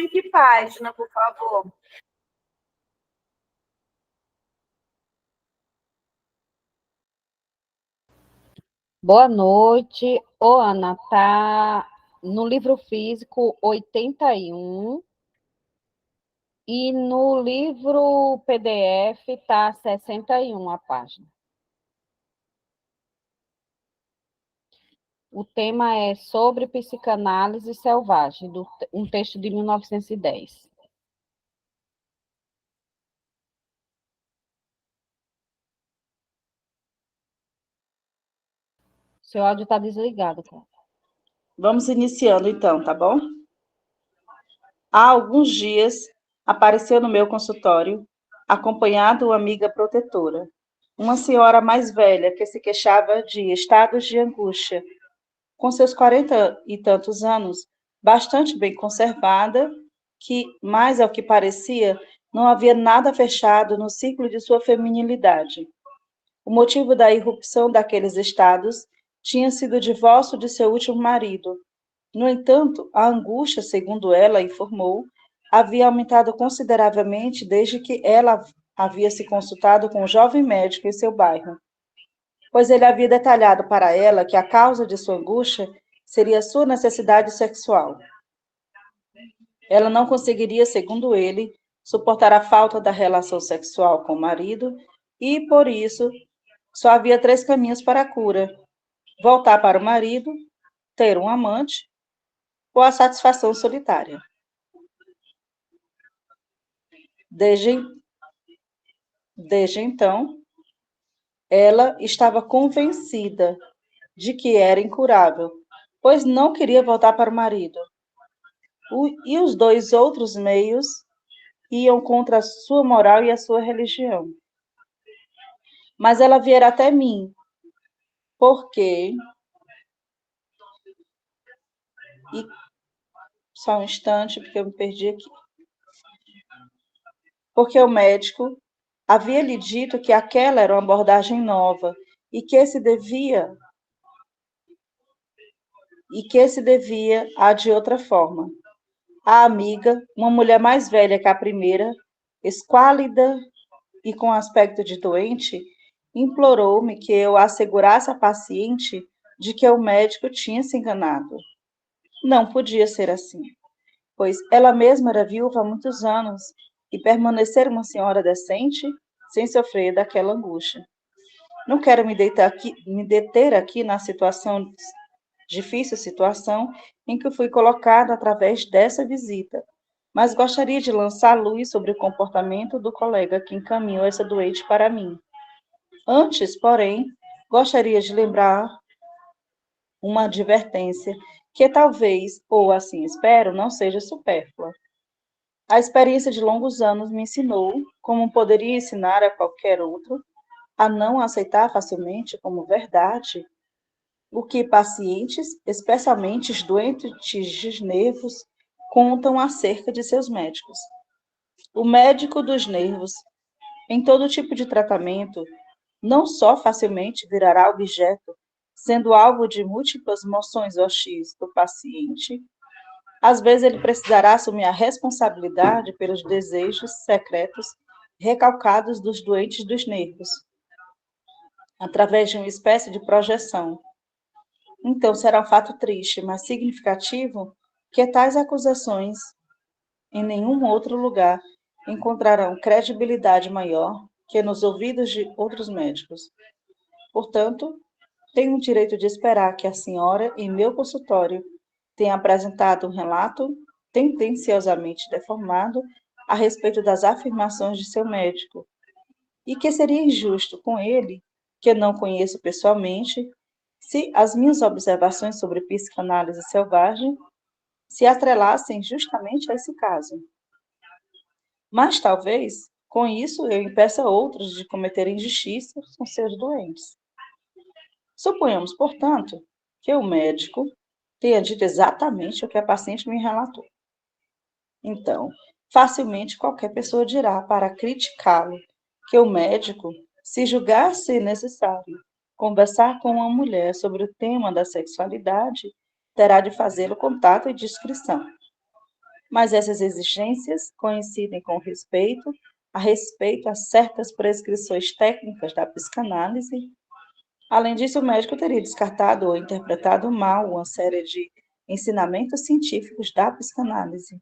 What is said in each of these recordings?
em que página, por favor? Boa noite. Ô, Ana, tá no livro físico 81 e no livro PDF tá 61 a página. O tema é sobre psicanálise selvagem, um texto de 1910. Seu áudio está desligado, cara. Vamos iniciando então, tá bom? Há alguns dias, apareceu no meu consultório, acompanhado uma amiga protetora, uma senhora mais velha que se queixava de estados de angústia. Com seus 40 e tantos anos, bastante bem conservada, que, mais ao que parecia, não havia nada fechado no ciclo de sua feminilidade. O motivo da irrupção daqueles estados tinha sido o divórcio de seu último marido. No entanto, a angústia, segundo ela informou, havia aumentado consideravelmente desde que ela havia se consultado com um jovem médico em seu bairro, pois ele havia detalhado para ela que a causa de sua angústia seria sua necessidade sexual. Ela não conseguiria, segundo ele, suportar a falta da relação sexual com o marido e, por isso, só havia 3 caminhos para a cura: voltar para o marido, ter um amante ou a satisfação solitária. Desde então, ela estava convencida de que era incurável, pois não queria voltar para o marido. E os 2 outros meios iam contra a sua moral e a sua religião. Mas ela viera até mim, porque... Só um instante, porque eu me perdi aqui. Porque o médico havia lhe dito que aquela era uma abordagem nova e que se devia a de outra forma. A amiga, uma mulher mais velha que a primeira, esquálida e com aspecto de doente, implorou-me que eu assegurasse à paciente de que o médico tinha se enganado. Não podia ser assim, pois ela mesma era viúva há muitos anos e permanecer uma senhora decente sem sofrer daquela angústia. Não quero me deter aqui na difícil situação em que fui colocada através dessa visita, mas gostaria de lançar luz sobre o comportamento do colega que encaminhou essa doente para mim. Antes, porém, gostaria de lembrar uma advertência que talvez, ou assim espero, não seja supérflua. A experiência de longos anos me ensinou, como poderia ensinar a qualquer outro, a não aceitar facilmente como verdade o que pacientes, especialmente os doentes de nervos, contam acerca de seus médicos. O médico dos nervos, em todo tipo de tratamento, não só facilmente virará objeto, sendo alvo de múltiplas moções hostis do paciente, às vezes ele precisará assumir a responsabilidade pelos desejos secretos recalcados dos doentes dos nervos, através de uma espécie de projeção. Então, será um fato triste, mas significativo, que tais acusações, em nenhum outro lugar, encontrarão credibilidade maior que nos ouvidos de outros médicos. Portanto, tenho o direito de esperar que a senhora, em meu consultório, tenha apresentado um relato tendenciosamente deformado a respeito das afirmações de seu médico, e que seria injusto com ele, que não conheço pessoalmente, se as minhas observações sobre psicanálise selvagem se atrelassem justamente a esse caso. Mas talvez, com isso, eu impeça outros de cometerem injustiça com seus doentes. Suponhamos, portanto, que o médico tenha dito exatamente o que a paciente me relatou. Então, facilmente qualquer pessoa dirá para criticá-lo que o médico, se julgar ser necessário conversar com uma mulher sobre o tema da sexualidade, terá de fazê-lo com tato e discrição. mas essas exigências coincidem com a respeito a certas prescrições técnicas da psicanálise. Além disso, o médico teria descartado ou interpretado mal uma série de ensinamentos científicos da psicanálise,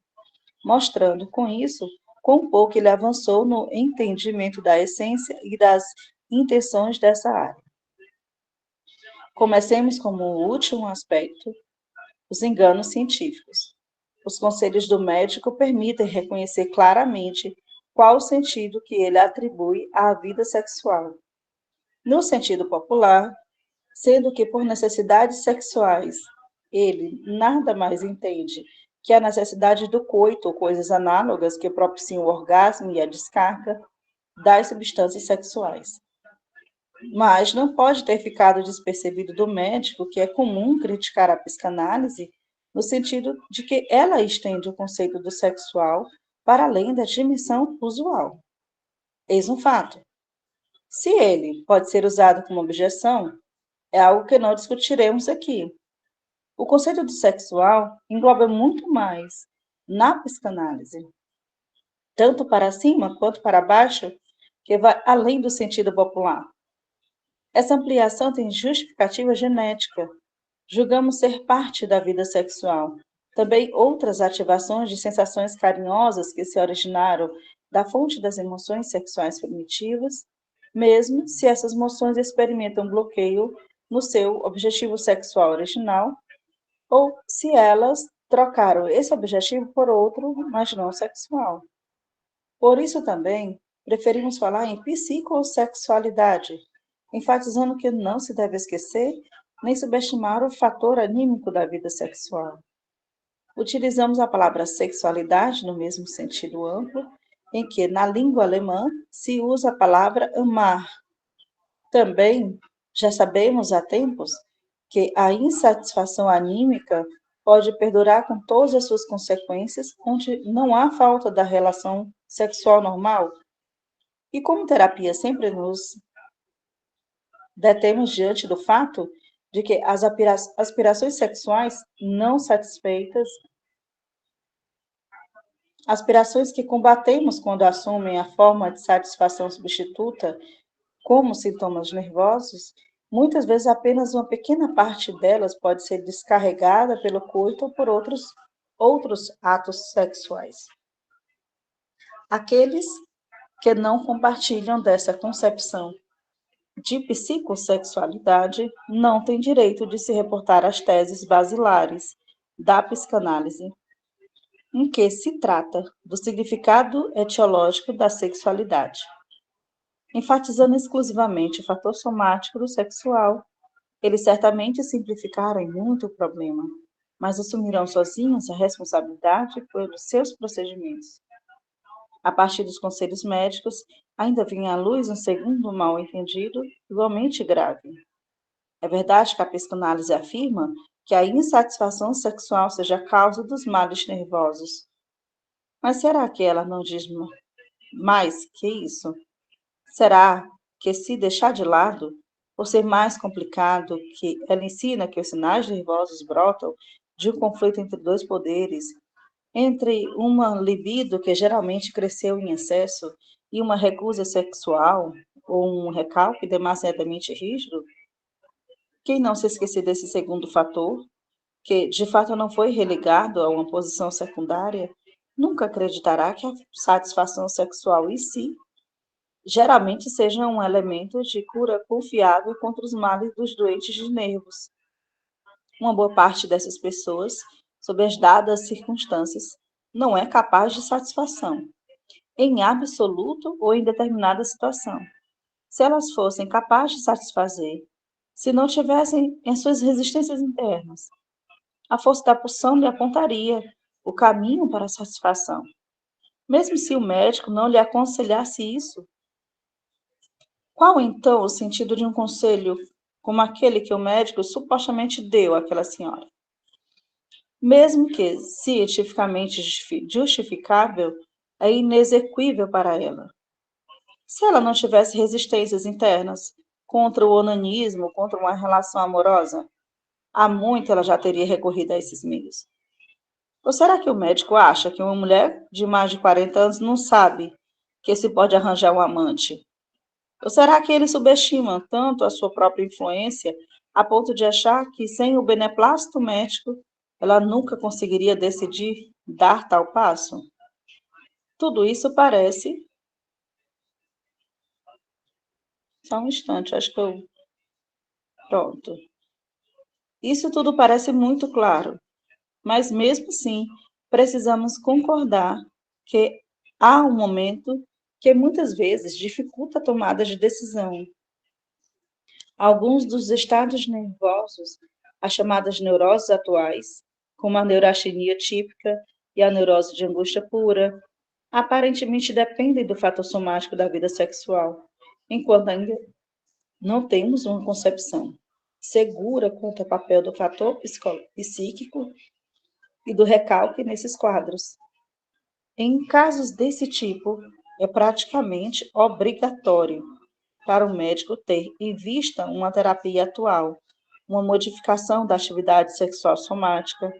mostrando com isso quão pouco ele avançou no entendimento da essência e das intenções dessa área. Comecemos como último aspecto os enganos científicos. Os conselhos do médico permitem reconhecer claramente qual o sentido que ele atribui à vida sexual. No sentido popular, sendo que por necessidades sexuais ele nada mais entende que a necessidade do coito ou coisas análogas que propiciam o orgasmo e a descarga das substâncias sexuais. Mas não pode ter ficado despercebido do médico que é comum criticar a psicanálise no sentido de que ela estende o conceito do sexual para além da dimensão usual. Eis um fato. Se ele pode ser usado como objeção, é algo que não discutiremos aqui. O conceito do sexual engloba muito mais na psicanálise, tanto para cima quanto para baixo, que vai além do sentido popular. Essa ampliação tem justificativa genética. Julgamos ser parte da vida sexual. Também outras ativações de sensações carinhosas que se originaram da fonte das emoções sexuais primitivas, mesmo se essas emoções experimentam bloqueio no seu objetivo sexual original, ou se elas trocaram esse objetivo por outro, mas não sexual. Por isso também, preferimos falar em psicossexualidade, enfatizando que não se deve esquecer nem subestimar o fator anímico da vida sexual. Utilizamos a palavra sexualidade no mesmo sentido amplo, em que, na língua alemã, se usa a palavra amar. Também já sabemos há tempos que a insatisfação anímica pode perdurar com todas as suas consequências, onde não há falta da relação sexual normal. E como terapia sempre nos detemos diante do fato de que as aspirações sexuais não satisfeitas, aspirações que combatemos quando assumem a forma de satisfação substituta, como sintomas nervosos, muitas vezes apenas uma pequena parte delas pode ser descarregada pelo coito ou por outros atos sexuais. Aqueles que não compartilham dessa concepção de psicossexualidade não têm direito de se reportar às teses basilares da psicanálise, em que se trata do significado etiológico da sexualidade. Enfatizando exclusivamente o fator somático do sexual, eles certamente simplificaram muito o problema, mas assumirão sozinhos a responsabilidade pelos seus procedimentos. A partir dos conselhos médicos, ainda vinha à luz um segundo mal-entendido igualmente grave. É verdade que a psicanálise afirma que a insatisfação sexual seja a causa dos males nervosos. Mas será que ela não diz mais que isso? Será que, se deixar de lado, por ser mais complicado, que ela ensina que os sinais nervosos brotam de um conflito entre dois poderes, entre uma libido que geralmente cresceu em excesso e uma recusa sexual ou um recalque demasiadamente rígido? Quem não se esquecer desse segundo fator, que de fato não foi relegado a uma posição secundária, nunca acreditará que a satisfação sexual em si geralmente seja um elemento de cura confiável contra os males dos doentes de nervos. Uma boa parte dessas pessoas, sob as dadas circunstâncias, não é capaz de satisfação, em absoluto ou em determinada situação. Se elas fossem capazes de satisfazer, se não tivessem em suas resistências internas, a força da pulsão lhe apontaria o caminho para a satisfação. Mesmo se o médico não lhe aconselhasse isso, qual então o sentido de um conselho como aquele que o médico supostamente deu àquela senhora? Mesmo que cientificamente justificável, é inexequível para ela. Se ela não tivesse resistências internas contra o onanismo, contra uma relação amorosa, há muito ela já teria recorrido a esses meios. Ou será que o médico acha que uma mulher de mais de 40 anos não sabe que se pode arranjar um amante? Ou será que ele subestima tanto a sua própria influência a ponto de achar que sem o beneplácito médico ela nunca conseguiria decidir dar tal passo? Tudo isso parece. Só um instante, acho que eu. Pronto. Isso tudo parece muito claro, mas mesmo assim, precisamos concordar que há um momento que muitas vezes dificulta a tomada de decisão. Alguns dos estados nervosos, as chamadas neuroses atuais, como a neurastenia típica e a neurose de angústia pura, aparentemente dependem do fator somático da vida sexual, enquanto ainda não temos uma concepção segura quanto ao papel do fator psíquico e do recalque nesses quadros. Em casos desse tipo, é praticamente obrigatório para o médico ter em vista uma terapia atual, uma modificação da atividade sexual somática,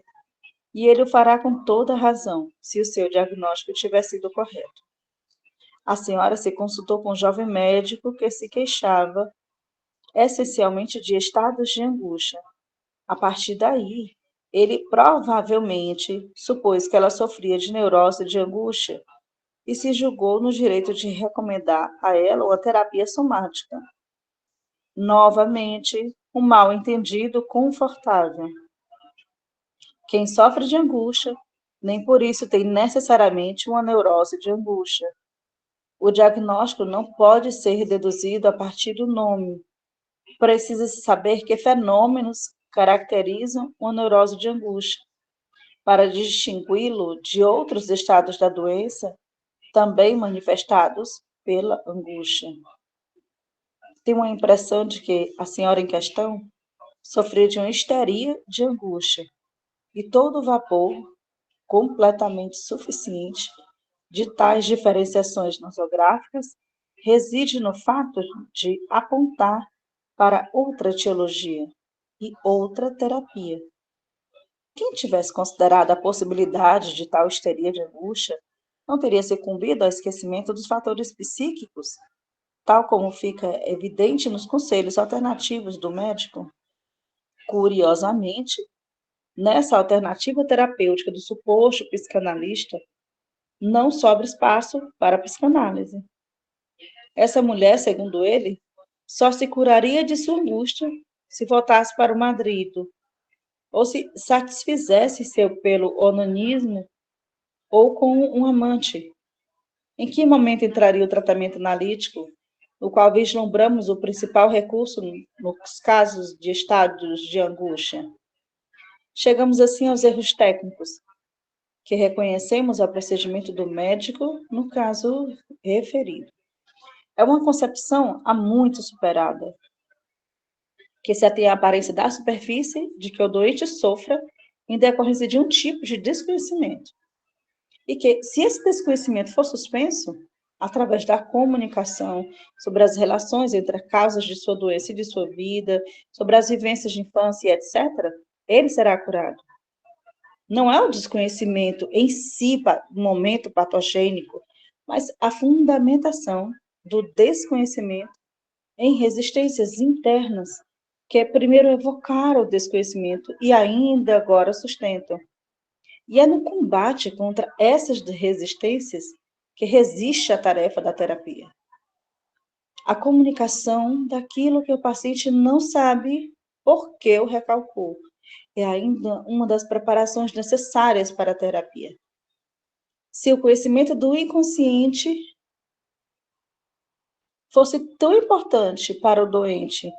e ele o fará com toda razão, se o seu diagnóstico tiver sido correto. A senhora se consultou com um jovem médico que se queixava essencialmente de estados de angústia. A partir daí, ele provavelmente supôs que ela sofria de neurose de angústia e se julgou no direito de recomendar a ela uma terapia somática. Novamente, um mal-entendido confortável. Quem sofre de angústia, nem por isso tem necessariamente uma neurose de angústia. O diagnóstico não pode ser deduzido a partir do nome. Precisa-se saber que fenômenos caracterizam uma neurose de angústia, para distingui-lo de outros estados da doença, também manifestados pela angústia. Tenho a impressão de que a senhora em questão sofria de uma histeria de angústia, e todo o vapor completamente suficiente de tais diferenciações nosográficas reside no fato de apontar para outra etiologia e outra terapia. Quem tivesse considerado a possibilidade de tal histeria de angústia não teria sucumbido ao esquecimento dos fatores psíquicos, tal como fica evidente nos conselhos alternativos do médico. Curiosamente, nessa alternativa terapêutica do suposto psicanalista, não sobra espaço para a psicanálise. Essa mulher, segundo ele, só se curaria de sua angústia se voltasse para o marido, ou se satisfizesse seu pelo onanismo ou com um amante. Em que momento entraria o tratamento analítico, no qual vislumbramos o principal recurso nos casos de estados de angústia? Chegamos assim aos erros técnicos, que reconhecemos ao procedimento do médico no caso referido. É uma concepção há muito superada, que se atém à aparência da superfície de que o doente sofra em decorrência de um tipo de desconhecimento. E que, se esse desconhecimento for suspenso, através da comunicação sobre as relações entre as causas de sua doença e de sua vida, sobre as vivências de infância, etc., ele será curado. Não é o desconhecimento em si, do momento patogênico, mas a fundamentação do desconhecimento em resistências internas, que primeiro evocaram o desconhecimento e ainda agora sustentam. E é no combate contra essas resistências que resiste a tarefa da terapia. A comunicação daquilo que o paciente não sabe por que o recalcou é ainda uma das preparações necessárias para a terapia. Se o conhecimento do inconsciente fosse tão importante para o doente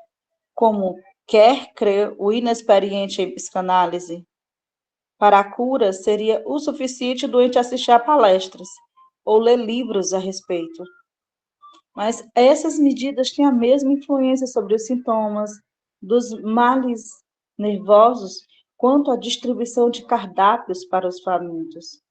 como quer crer o inexperiente em psicanálise, para a cura seria o suficiente o doente assistir a palestras ou ler livros a respeito. Mas essas medidas têm a mesma influência sobre os sintomas dos males nervosos quanto a distribuição de cardápios para os famintos.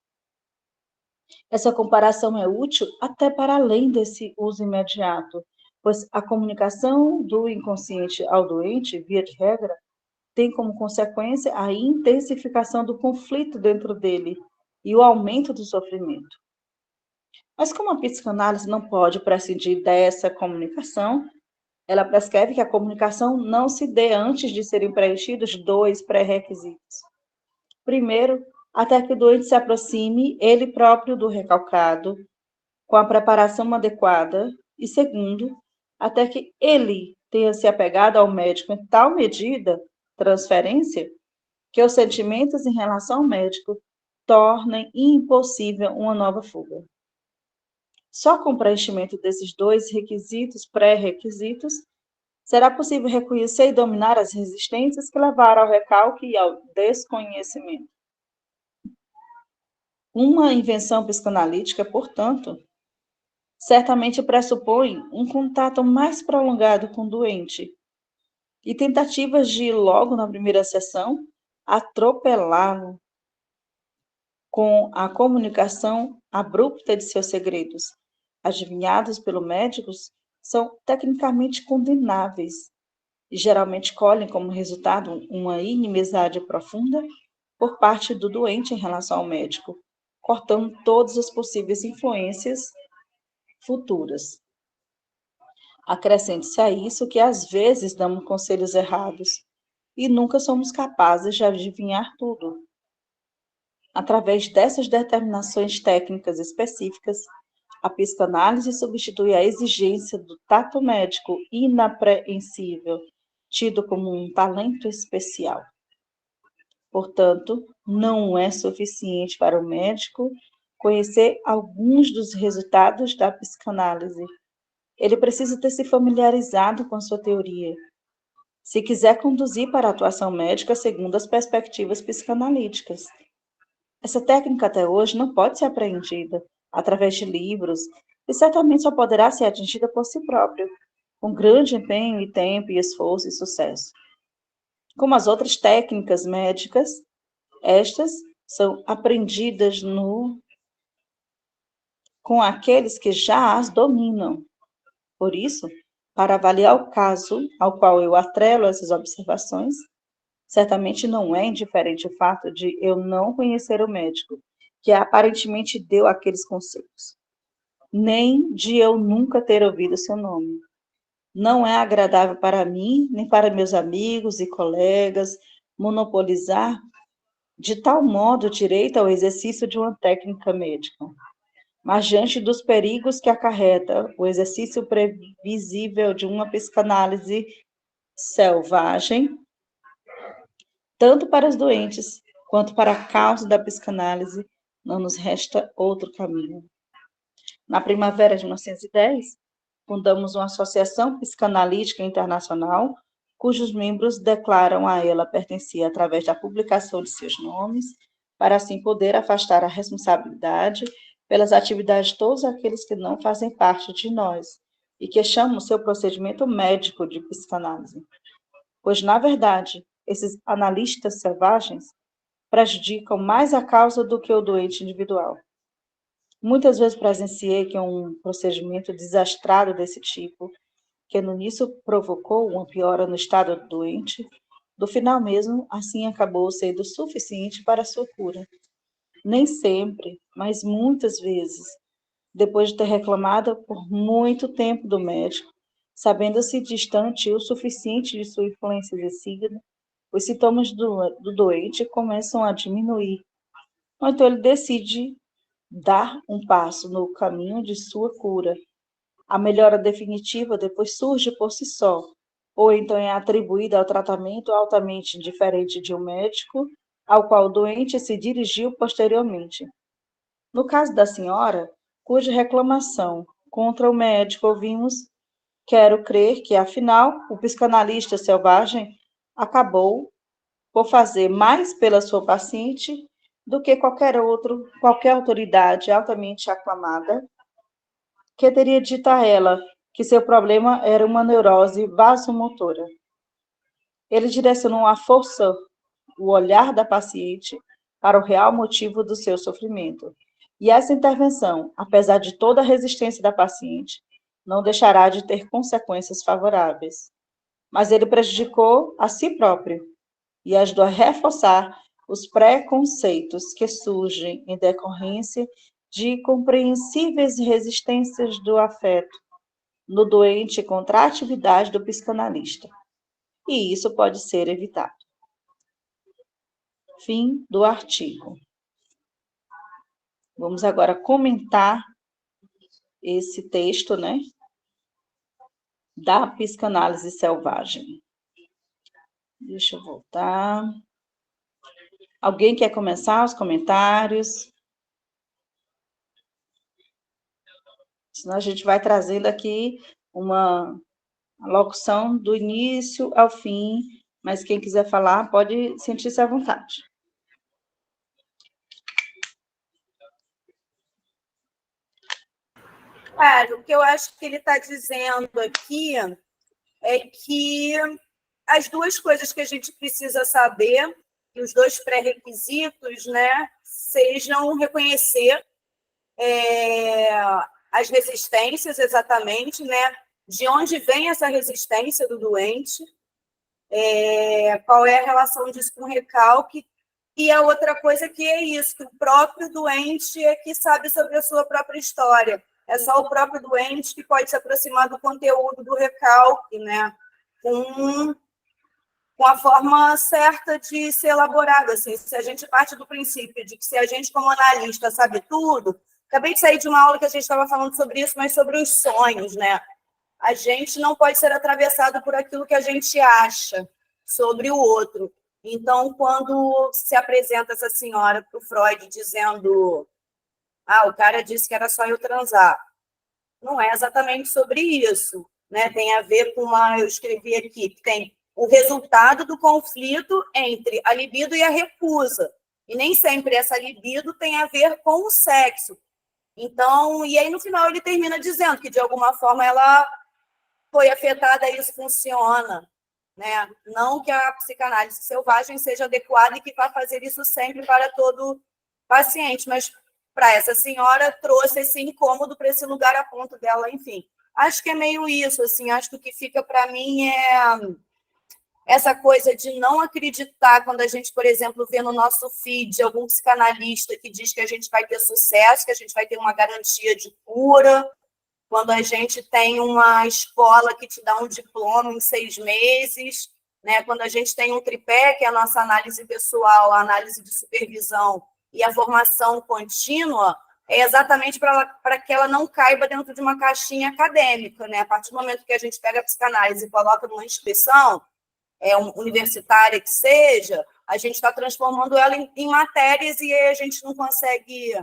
Essa comparação é útil até para além desse uso imediato, pois a comunicação do inconsciente ao doente, via de regra, tem como consequência a intensificação do conflito dentro dele e o aumento do sofrimento. Mas como a psicanálise não pode prescindir dessa comunicação, ela prescreve que a comunicação não se dê antes de serem preenchidos dois pré-requisitos. Primeiro, até que o doente se aproxime ele próprio do recalcado, com a preparação adequada. E segundo, até que ele tenha se apegado ao médico em tal medida, transferência, que os sentimentos em relação ao médico tornem impossível uma nova fuga. Só com o preenchimento desses dois requisitos, pré-requisitos, será possível reconhecer e dominar as resistências que levaram ao recalque e ao desconhecimento. Uma invenção psicanalítica, portanto, certamente pressupõe um contato mais prolongado com o doente e tentativas de, logo na primeira sessão, atropelá-lo com a comunicação abrupta de seus segredos, adivinhados pelo médico, são tecnicamente condenáveis e geralmente colhem como resultado uma inimizade profunda por parte do doente em relação ao médico, cortando todas as possíveis influências futuras. Acrescente-se a isso que às vezes damos conselhos errados e nunca somos capazes de adivinhar tudo. Através dessas determinações técnicas específicas, a psicanálise substitui a exigência do tato médico inapreensível, tido como um talento especial. Portanto, não é suficiente para o médico conhecer alguns dos resultados da psicanálise. Ele precisa ter se familiarizado com a sua teoria, se quiser conduzir para a atuação médica segundo as perspectivas psicanalíticas. Essa técnica até hoje não pode ser apreendida através de livros e certamente só poderá ser atingida por si próprio, com grande empenho e tempo e esforço e sucesso. Como as outras técnicas médicas, estas são aprendidas com aqueles que já as dominam. Por isso, para avaliar o caso ao qual eu atrelo essas observações, certamente não é indiferente o fato de eu não conhecer o médico, que aparentemente deu aqueles conselhos, nem de eu nunca ter ouvido seu nome. Não é agradável para mim, nem para meus amigos e colegas, monopolizar de tal modo o direito ao exercício de uma técnica médica. Mas diante dos perigos que acarreta o exercício previsível de uma psicanálise selvagem, tanto para os doentes quanto para a causa da psicanálise, não nos resta outro caminho. Na primavera de 1910, fundamos uma associação psicanalítica internacional, cujos membros declaram a ela pertencer através da publicação de seus nomes, para assim poder afastar a responsabilidade pelas atividades de todos aqueles que não fazem parte de nós e que chamam seu procedimento médico de psicanálise. Pois, na verdade, esses analistas selvagens prejudicam mais a causa do que o doente individual. Muitas vezes presenciei que um procedimento desastrado desse tipo, que no início provocou uma piora no estado do doente, do final mesmo, assim acabou sendo suficiente para a sua cura. Nem sempre, mas muitas vezes, depois de ter reclamado por muito tempo do médico, sabendo-se distante o suficiente de sua influência exercida, os sintomas do doente começam a diminuir. Ou então ele decide dar um passo no caminho de sua cura. A melhora definitiva depois surge por si só, ou então é atribuída ao tratamento altamente diferente de um médico, ao qual o doente se dirigiu posteriormente. No caso da senhora, cuja reclamação contra o médico ouvimos, quero crer que, afinal, o psicanalista selvagem acabou por fazer mais pela sua paciente do que qualquer autoridade altamente aclamada, que teria dito a ela que seu problema era uma neurose vasomotora. Ele direcionou à força o olhar da paciente para o real motivo do seu sofrimento. E essa intervenção, apesar de toda a resistência da paciente, não deixará de ter consequências favoráveis. Mas ele prejudicou a si próprio, e ajudou a reforçar os preconceitos que surgem em decorrência de compreensíveis resistências do afeto no doente contra a atividade do psicanalista. E isso pode ser evitado. Fim do artigo. Vamos agora comentar esse texto, né, da psicanálise selvagem. Deixa eu voltar. Alguém quer começar os comentários? Senão a gente vai trazendo aqui uma locução do início ao fim, mas quem quiser falar pode sentir-se à vontade. Cara, o que eu acho que ele está dizendo aqui é que as duas coisas que a gente precisa saber, e os dois pré-requisitos, né, sejam reconhecer as resistências exatamente, né, de onde vem essa resistência do doente, qual é a relação disso com o recalque, e a outra coisa que é isso, que o próprio doente é que sabe sobre a sua própria história. É só o próprio doente que pode se aproximar do conteúdo do recalque, né? Com a forma certa de ser elaborado. Assim, se a gente parte do princípio de que se a gente, como analista, sabe tudo... Acabei de sair de uma aula que a gente estava falando sobre isso, mas sobre os sonhos, né? A gente não pode ser atravessado por aquilo que a gente acha sobre o outro. Então, quando se apresenta essa senhora para o Freud dizendo o cara disse que era só eu transar. Não é exatamente sobre isso, né? Tem a ver com eu escrevi aqui, que tem o resultado do conflito entre a libido e a recusa. E nem sempre essa libido tem a ver com o sexo. Então, e aí no final ele termina dizendo que de alguma forma ela foi afetada e isso funciona, né? Não que a psicanálise selvagem seja adequada e que vá fazer isso sempre para todo paciente, mas para essa senhora trouxe esse incômodo para esse lugar a ponto dela, enfim. Acho que é meio isso, assim, acho que o que fica para mim é essa coisa de não acreditar quando a gente, por exemplo, vê no nosso feed algum psicanalista que diz que a gente vai ter sucesso, que a gente vai ter uma garantia de cura, quando a gente tem uma escola que te dá um diploma em 6 meses, né? Quando a gente tem um tripé, que é a nossa análise pessoal, a análise de supervisão e a formação contínua, é exatamente para que ela não caiba dentro de uma caixinha acadêmica, né? A partir do momento que a gente pega a psicanálise e coloca numa instituição, universitária que seja, a gente está transformando ela em matérias e a gente não consegue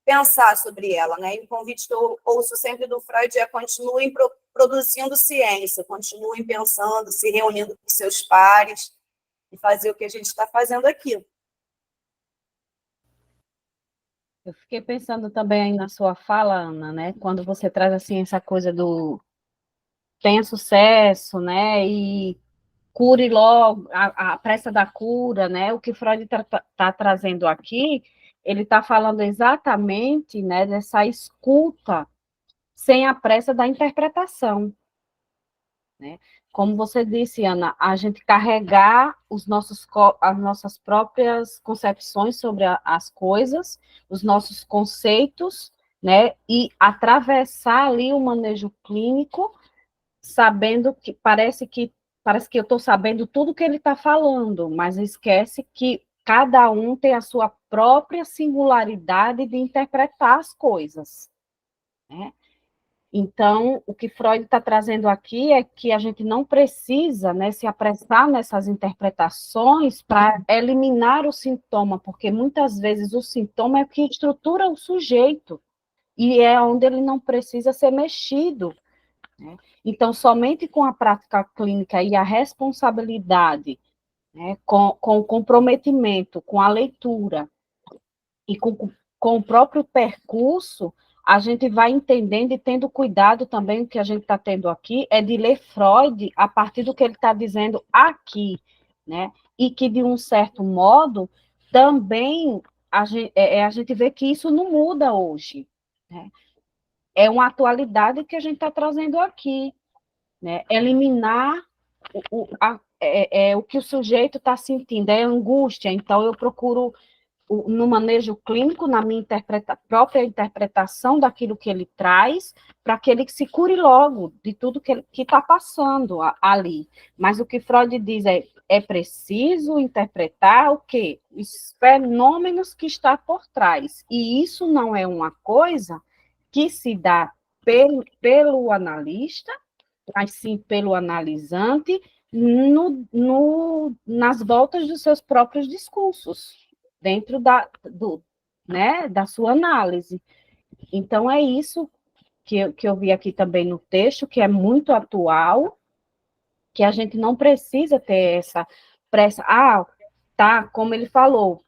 pensar sobre ela, né? E o convite que eu ouço sempre do Freud é: continuem produzindo ciência, continuem pensando, se reunindo com seus pares e fazer o que a gente está fazendo aqui. Eu fiquei pensando também aí na sua fala, Ana, né? Quando você traz assim essa coisa do tenha sucesso, né? E cure logo, a pressa da cura, né? O que Freud está trazendo aqui, ele está falando exatamente, né, dessa escuta sem a pressa da interpretação, né? Como você disse, Ana, a gente carregar as nossas próprias concepções sobre as coisas, os nossos conceitos, né? E atravessar ali o manejo clínico, sabendo que parece que eu estou sabendo tudo que ele está falando, mas esquece que cada um tem a sua própria singularidade de interpretar as coisas, né? Então, o que Freud está trazendo aqui é que a gente não precisa, né, se apressar nessas interpretações para eliminar o sintoma, porque muitas vezes o sintoma é o que estrutura o sujeito, e é onde ele não precisa ser mexido, né? Então, somente com a prática clínica e a responsabilidade, né, com o comprometimento, com a leitura e com o próprio percurso, a gente vai entendendo e tendo cuidado também. O que a gente está tendo aqui é de ler Freud a partir do que ele está dizendo aqui, né? E que, de um certo modo, também a gente vê que isso não muda hoje, né? É uma atualidade que a gente está trazendo aqui, né? Eliminar é o que o sujeito está sentindo, é angústia, então eu procuro no manejo clínico, na minha própria interpretação daquilo que ele traz, para que ele se cure logo de tudo que está passando ali. Mas o que Freud diz é preciso interpretar o quê? Os fenômenos que está por trás. E isso não é uma coisa que se dá pelo analista, mas sim pelo analisante, nas voltas dos seus próprios discursos, dentro da sua análise. Então, é isso que eu vi aqui também no texto, que é muito atual, que a gente não precisa ter essa pressa. Tá, como ele falou,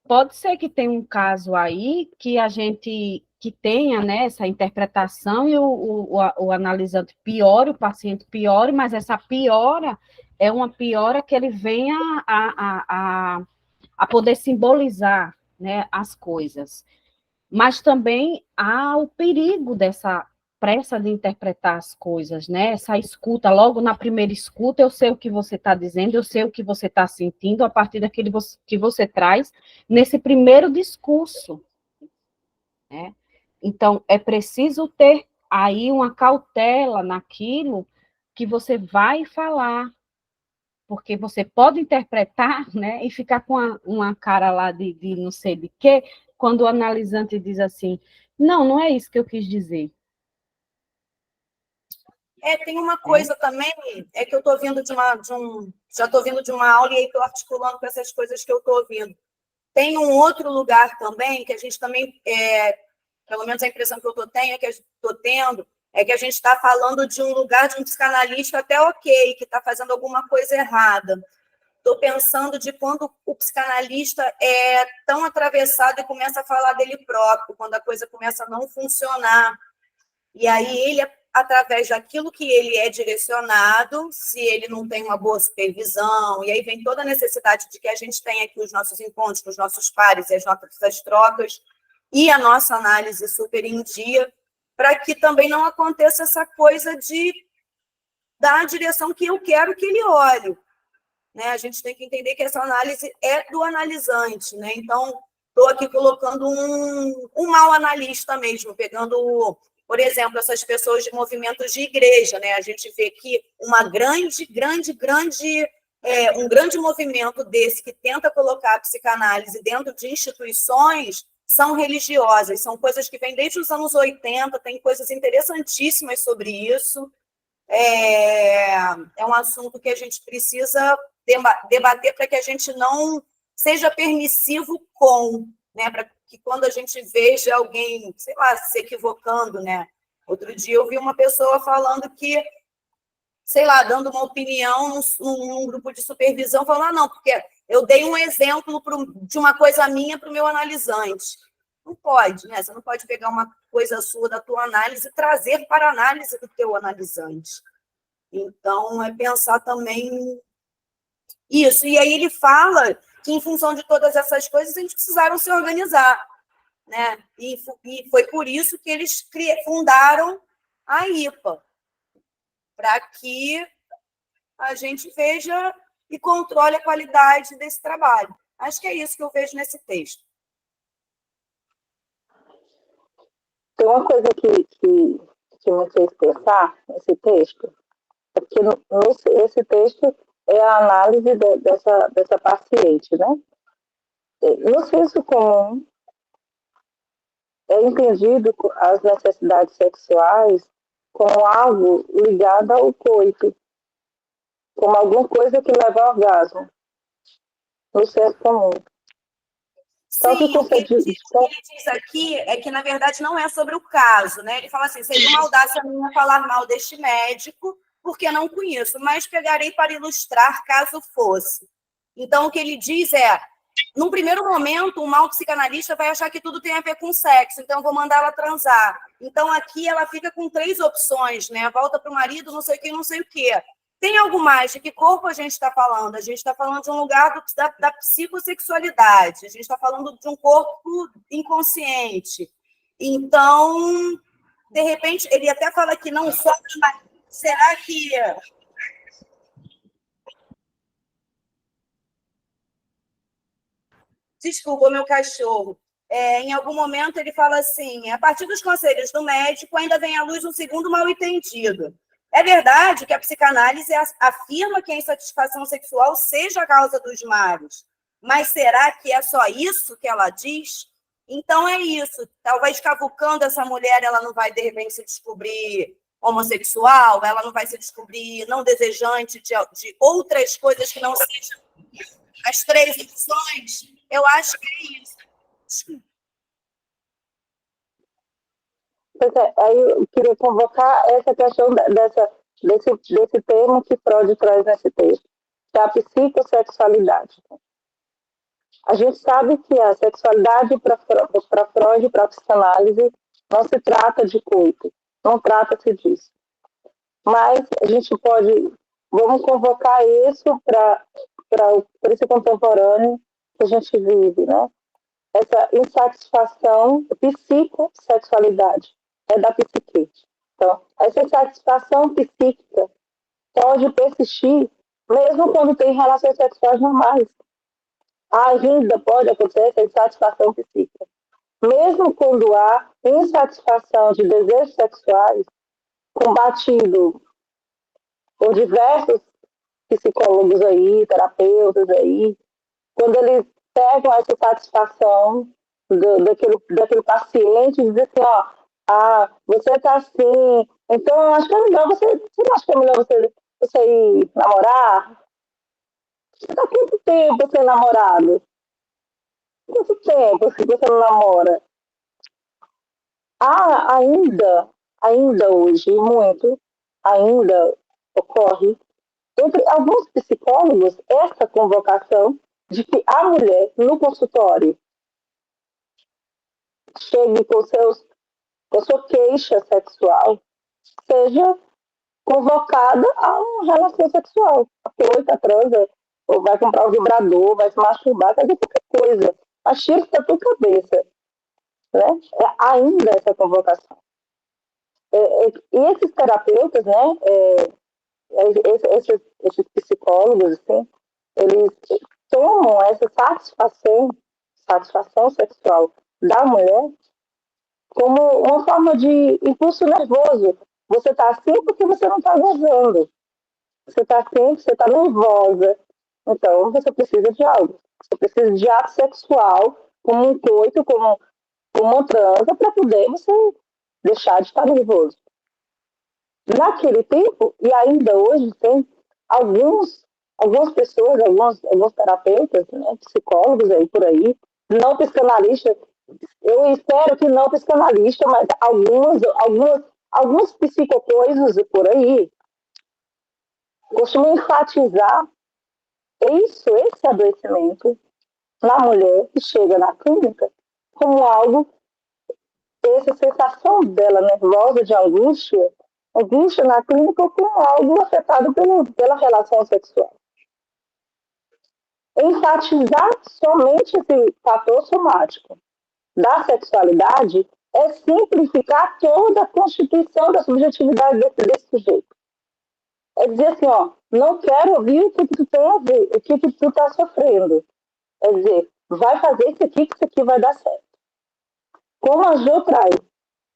pode ser que tenha um caso aí que a gente que tenha, né, essa interpretação e o analisante piore, o paciente piore, mas essa piora é uma piora que ele venha a poder simbolizar, né, as coisas. Mas também há o perigo dessa pressa de interpretar as coisas, né? Essa escuta, logo na primeira escuta, eu sei o que você está dizendo, eu sei o que você está sentindo, a partir daquilo que você traz nesse primeiro discurso, né? Então, é preciso ter aí uma cautela naquilo que você vai falar, porque você pode interpretar, né, e ficar com uma cara lá de não sei de quê, quando o analisante diz assim, não é isso que eu quis dizer. Tem uma coisa também, é que eu estou vindo já estou vindo de uma aula e aí estou articulando com essas coisas que eu estou ouvindo. Tem um outro lugar também, que a gente também, pelo menos a impressão que eu estou tendo, é que a gente está falando de um lugar de um psicanalista até ok, que está fazendo alguma coisa errada. Estou pensando de quando o psicanalista é tão atravessado e começa a falar dele próprio, quando a coisa começa a não funcionar. E aí ele, através daquilo que ele é direcionado, se ele não tem uma boa supervisão, e aí vem toda a necessidade de que a gente tenha aqui os nossos encontros com os nossos pares e as nossas trocas, e a nossa análise super em dia, para que também não aconteça essa coisa de dar a direção que eu quero que ele olhe. Né? A gente tem que entender que essa análise é do analisante. Né? Então, estou aqui colocando um mau analista mesmo, pegando, por exemplo, essas pessoas de movimentos de igreja. Né? A gente vê que um grande movimento desse que tenta colocar a psicanálise dentro de instituições são religiosas, são coisas que vêm desde os anos 80, tem coisas interessantíssimas sobre isso. É um assunto que a gente precisa debater para que a gente não seja permissivo né, para que quando a gente veja alguém, sei lá, se equivocando, né? Outro dia eu vi uma pessoa falando que, sei lá, dando uma opinião num grupo de supervisão, falando, não, porque eu dei um exemplo de uma coisa minha para o meu analisante. Não pode, né? Você não pode pegar uma coisa sua da tua análise e trazer para a análise do teu analisante. Então, é pensar também isso. E aí ele fala que, em função de todas essas coisas, eles precisaram se organizar. Né? E foi por isso que eles fundaram a IPA, para que a gente veja e controle a qualidade desse trabalho. Acho que é isso que eu vejo nesse texto. Tem uma coisa que me fez pensar nesse texto, é que esse texto é a análise dessa paciente, né? No senso comum, é entendido as necessidades sexuais como algo ligado ao coito, como alguma coisa que leva ao orgasmo, no senso comum. Sim, o que ele diz aqui é que, na verdade, não é sobre o caso, né? Ele fala assim, seria uma audácia minha falar mal deste médico, porque não conheço, mas pegarei para ilustrar caso fosse. Então, o que ele diz é, num primeiro momento, o mau psicanalista vai achar que tudo tem a ver com sexo, então vou mandar ela transar. Então, aqui ela fica com 3 opções, né? Volta para o marido, não sei o que, não sei o quê. Tem algo mais? De que corpo a gente está falando? A gente está falando de um lugar da psicossexualidade. A gente está falando de um corpo inconsciente. Então, de repente, ele até fala que não só... Será que... Desculpa, o meu cachorro. Em algum momento ele fala assim, a partir dos conselhos do médico ainda vem à luz um segundo mal-entendido. É verdade que a psicanálise afirma que a insatisfação sexual seja a causa dos males, mas será que é só isso que ela diz? Então é isso, talvez cavucando essa mulher, ela não vai de repente se descobrir homossexual, ela não vai se descobrir não desejante de outras coisas que não sejam as 3 opções. Eu acho que é isso. Aí eu queria convocar essa questão desse termo que Freud traz nesse texto, que é a psicossexualidade. A gente sabe que a sexualidade para Freud, para a psicanálise, não se trata de coito, não trata-se disso. Mas a gente vamos convocar isso para esse contemporâneo que a gente vive, né? Essa insatisfação, psicossexualidade, é da psique. Então, essa insatisfação psíquica pode persistir mesmo quando tem relações sexuais normais. Ainda pode acontecer essa insatisfação psíquica. Mesmo quando há insatisfação de desejos sexuais, combatido por diversos psicólogos aí, terapeutas aí, quando eles pegam essa satisfação daquele paciente e dizem assim, você está assim, então eu acho que é melhor você não acha que é melhor você ir namorar? Você está quanto tempo sem namorado? Quanto tempo que você não namora? Ainda hoje, muito, ainda ocorre entre alguns psicólogos essa convocação de que a mulher, no consultório, chegue com sua queixa sexual, seja convocada a uma relação sexual. Aproveita, transa, ou vai comprar um vibrador, vai se masturbar, fazer qualquer coisa. Mas tira isso da tua cabeça. Né? É ainda essa convocação. E esses terapeutas, né, esses psicólogos, assim, eles tomam essa satisfação sexual da mulher como uma forma de impulso nervoso. Você está assim porque você não está gozando. Você está assim porque você está nervosa. Então, você precisa de algo. Você precisa de ato sexual, como um coito, como uma transa, para poder você deixar de estar nervoso. Naquele tempo, e ainda hoje, tem algumas pessoas, alguns terapeutas, né, psicólogos aí por aí, não psicanalistas, eu espero que não psicanalista, mas alguns psicocoisos por aí costumam enfatizar esse adoecimento na mulher que chega na clínica como algo, essa sensação dela nervosa, de angústia na clínica como algo afetado pela relação sexual. Enfatizar somente esse fator somático da sexualidade é simplificar toda a constituição da subjetividade desse sujeito. É dizer assim, não quero ouvir o que tu tem a ver, o que tu está sofrendo. É dizer, vai fazer isso aqui, que isso aqui vai dar certo. Como a Jo traz,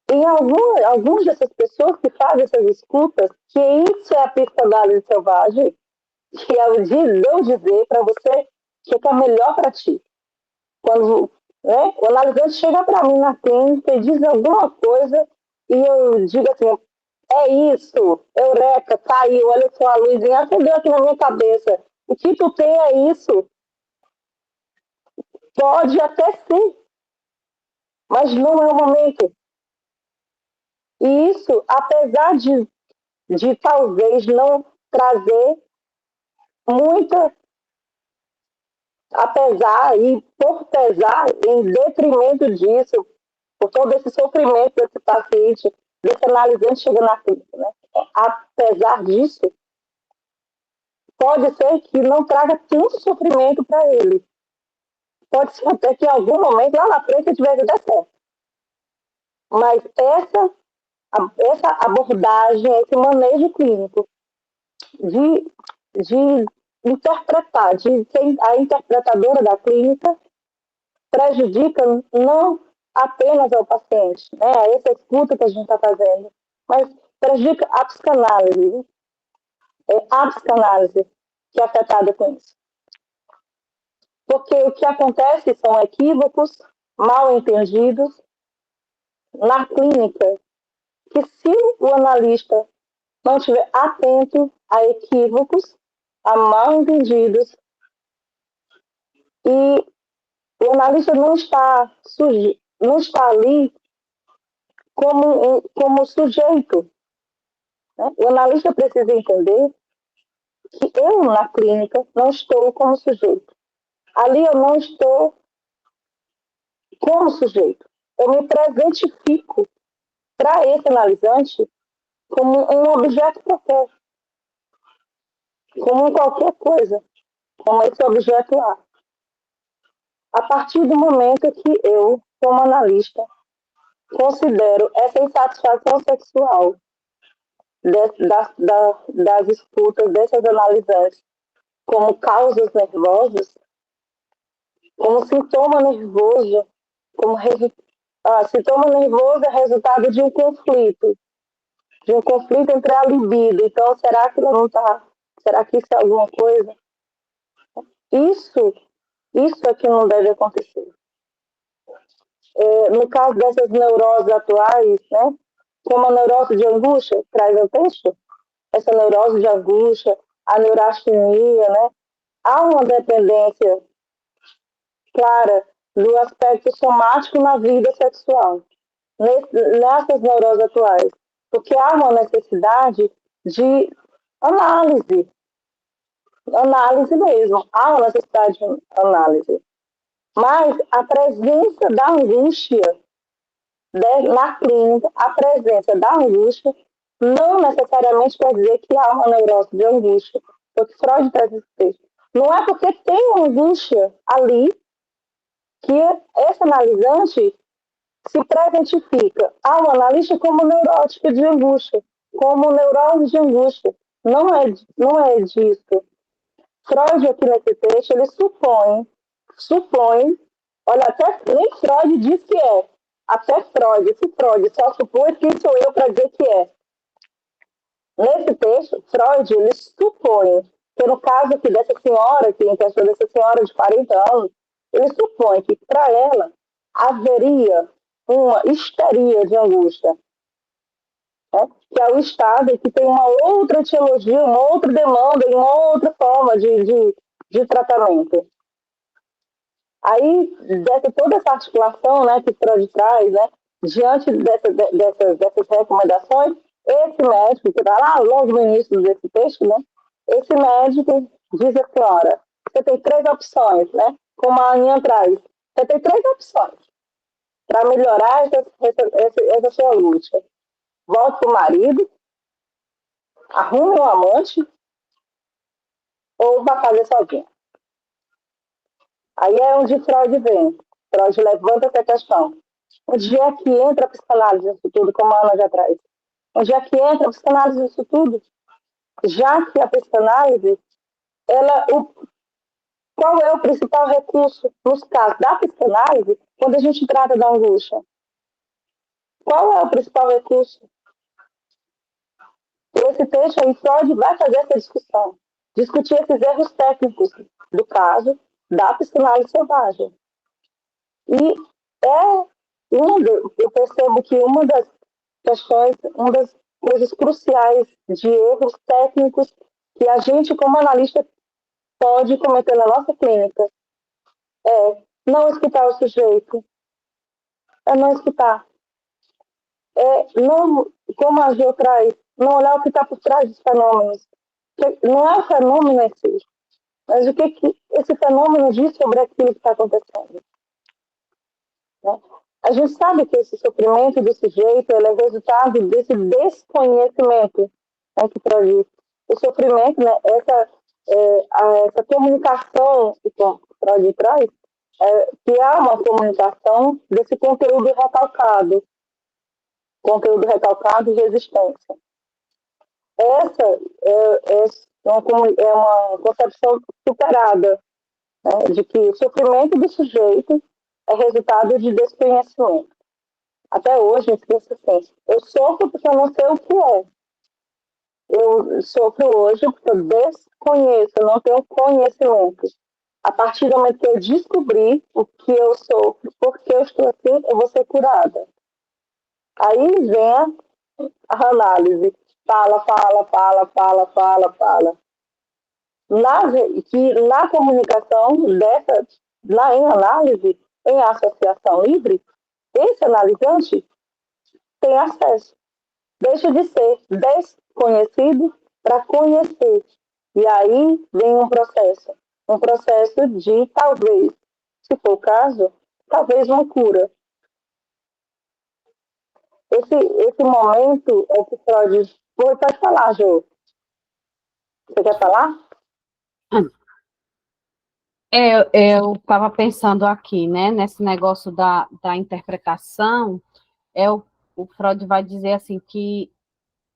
tem algumas dessas pessoas que fazem essas escutas, que isso é a psicanálise selvagem, que é o não dizer para você o que é melhor para ti. Quando o analisante chega para mim na clínica e diz alguma coisa e eu digo assim, é isso, eureka, caiu, olha só a luzinha, acendeu aqui na minha cabeça. O que tu tem é isso. Pode até ser, mas não é o momento. E isso, apesar de talvez não trazer muita, apesar e por pesar, em detrimento disso, por todo esse sofrimento desse paciente, desse analisante chegando na clínica, né? Apesar disso, pode ser que não traga tanto sofrimento para ele. Pode ser até que em algum momento, lá na frente, tivesse dar certo. Mas essa abordagem, esse manejo clínico de interpretar, de ser a interpretadora da clínica, prejudica não apenas ao paciente, né, a essa escuta que a gente está fazendo, mas prejudica a psicanálise. É a psicanálise que é afetada com isso. Porque o que acontece são equívocos mal entendidos na clínica, que se o analista não estiver atento a equívocos, a mal entendidos, e o analista não está ali como sujeito, né? O analista precisa entender que eu, na clínica, não estou como sujeito. Ali eu não estou como sujeito. Eu me presentifico para esse analisante como um objeto qualquer, como qualquer coisa, como esse objeto lá. A partir do momento que eu, como analista, considero essa insatisfação sexual das escutas dessas analisantes como causas nervosas, como sintoma nervoso, sintoma nervoso é resultado de um conflito entre a libido. Então, será que não está? Será que isso é alguma coisa? Isso é que não deve acontecer. No caso dessas neuroses atuais, né, como a neurose de angústia, traz o texto, essa neurose de angústia, a neurastenia, né, há uma dependência clara do aspecto somático na vida sexual, nessas neuroses atuais, porque há uma necessidade de análise mesmo, há uma necessidade de análise. Mas a presença da angústia na clínica, a presença da angústia não necessariamente quer dizer que há uma neurose de angústia, porque Freud traz esse texto. Não é porque tem uma angústia ali que esse analisante se presentifica ao analista como neurótico de angústia, como neurose de angústia. Não é disso. Freud, aqui nesse texto, ele supõe, olha, até nem Freud diz que é. Até Freud, se Freud só supõe, quem sou eu para dizer que é? Nesse texto, Freud, ele supõe, que no caso aqui dessa senhora, que encaixou dessa senhora de 40 anos, ele supõe que para ela haveria uma histeria de angústia, né? Que é o estado que tem uma outra etiologia, uma outra demanda e uma outra forma de tratamento. Aí, toda essa articulação, né, que Freud traz, né, diante dessas recomendações, esse médico, que está lá logo no início desse texto, né, esse médico diz a senhora, você tem 3 opções, né, como a Aninha traz, você tem 3 opções para melhorar essa sua angústia. Volte para o marido, arrume um amante, ou vá fazer sozinho. Aí é onde Freud vem. Freud levanta essa questão. Onde é que entra a psicanálise nisso tudo, como a Ana já traz? Onde é que entra a psicanálise nisso tudo? Já que a psicanálise, qual é o principal recurso nos casos da psicanálise quando a gente trata da angústia? Qual é o principal recurso? Esse texto aí, Freud vai fazer essa discussão. Discutir esses erros técnicos do caso da psicanálise selvagem. E eu percebo que uma das questões, uma das coisas cruciais de erros técnicos que a gente, como analista, pode cometer na nossa clínica é não escutar o sujeito, é não escutar, não, como a Gil traz, não olhar o que está por trás dos fenômenos. Não é o fenômeno em si, mas o que esse fenômeno diz sobre aquilo que está acontecendo. Né? A gente sabe que esse sofrimento do sujeito é resultado desse desconhecimento, né, que traz o sofrimento, né, essa comunicação que Freud traz, que há uma comunicação desse conteúdo recalcado e resistência. Essa é uma concepção superada, né, de que o sofrimento do sujeito é resultado de desconhecimento. Até hoje, eu esqueço assim, eu sofro porque eu não sei o que é. Eu sofro hoje porque eu desconheço, eu não tenho conhecimento. A partir do momento que eu descobrir o que eu sofro, porque eu estou assim, eu vou ser curada. Aí vem a análise. Fala, fala, fala, fala, fala, fala. Na comunicação, em análise, em associação livre, esse analisante tem acesso. Deixa de ser desconhecido para conhecer. E aí vem um processo de, talvez, se for o caso, talvez uma cura. Esse momento é que pode falar, Jô. Você quer falar? Eu estava pensando aqui, né, nesse negócio da interpretação, o Freud vai dizer assim que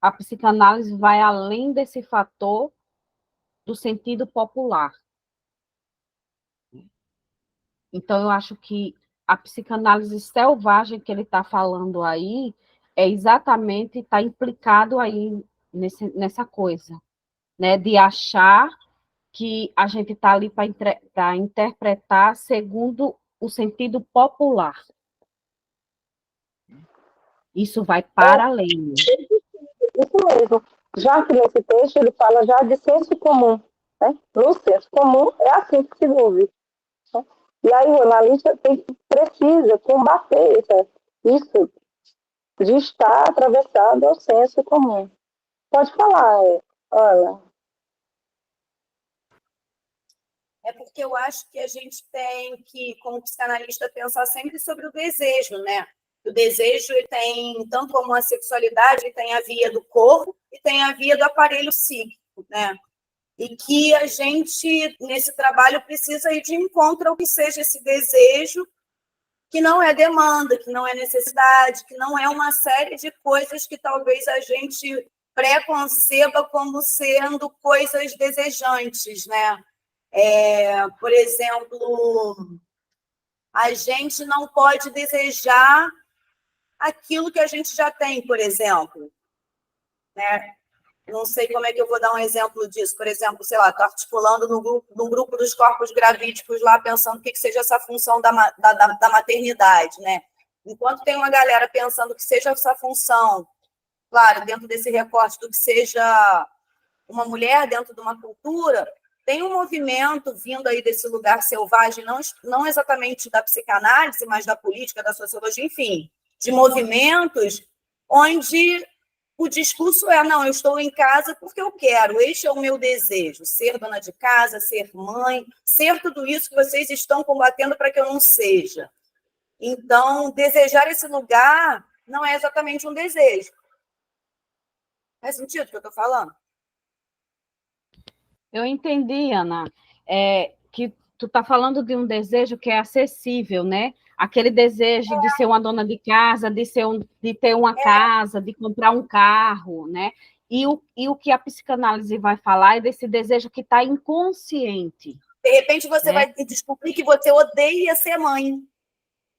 a psicanálise vai além desse fator do sentido popular. Então, eu acho que a psicanálise selvagem que ele está falando aí é exatamente, está implicado aí nessa coisa, né, de achar que a gente está ali para interpretar segundo o sentido popular. Isso vai para além. Isso mesmo. Já que nesse texto ele fala já de senso comum. Né? No senso comum é assim que se ouve. Né? E aí o analista precisa combater isso de estar atravessado ao senso comum. Pode falar, Ana. É porque eu acho que a gente tem que, como psicanalista, pensar sempre sobre o desejo, né? O desejo tem, tanto como a sexualidade, ele tem a via do corpo e tem a via do aparelho psíquico, né? E que a gente, nesse trabalho, precisa ir de encontro ao que seja esse desejo, que não é demanda, que não é necessidade, que não é uma série de coisas que talvez a gente preconceba como sendo coisas desejantes, né? Por exemplo, a gente não pode desejar aquilo que a gente já tem, por exemplo, né? Não sei como é que eu vou dar um exemplo disso. Por exemplo, sei lá, estou articulando no grupo dos corpos gravídicos lá, pensando o que seja essa função da maternidade, né? Enquanto tem uma galera pensando que seja essa função, claro, dentro desse recorte do que seja uma mulher dentro de uma cultura, tem um movimento vindo aí desse lugar selvagem, não exatamente da psicanálise, mas da política, da sociologia, enfim, de movimentos onde o discurso é, não, eu estou em casa porque eu quero, este é o meu desejo, ser dona de casa, ser mãe, ser tudo isso que vocês estão combatendo para que eu não seja. Então, desejar esse lugar não é exatamente um desejo. Faz sentido o que eu estou falando? Eu entendi, Ana, que tu está falando de um desejo que é acessível, né? Aquele desejo de ser uma dona de casa, de ter uma casa, de comprar um carro, né? E o que a psicanálise vai falar é desse desejo que está inconsciente. De repente, você né? vai descobrir que você odeia ser mãe.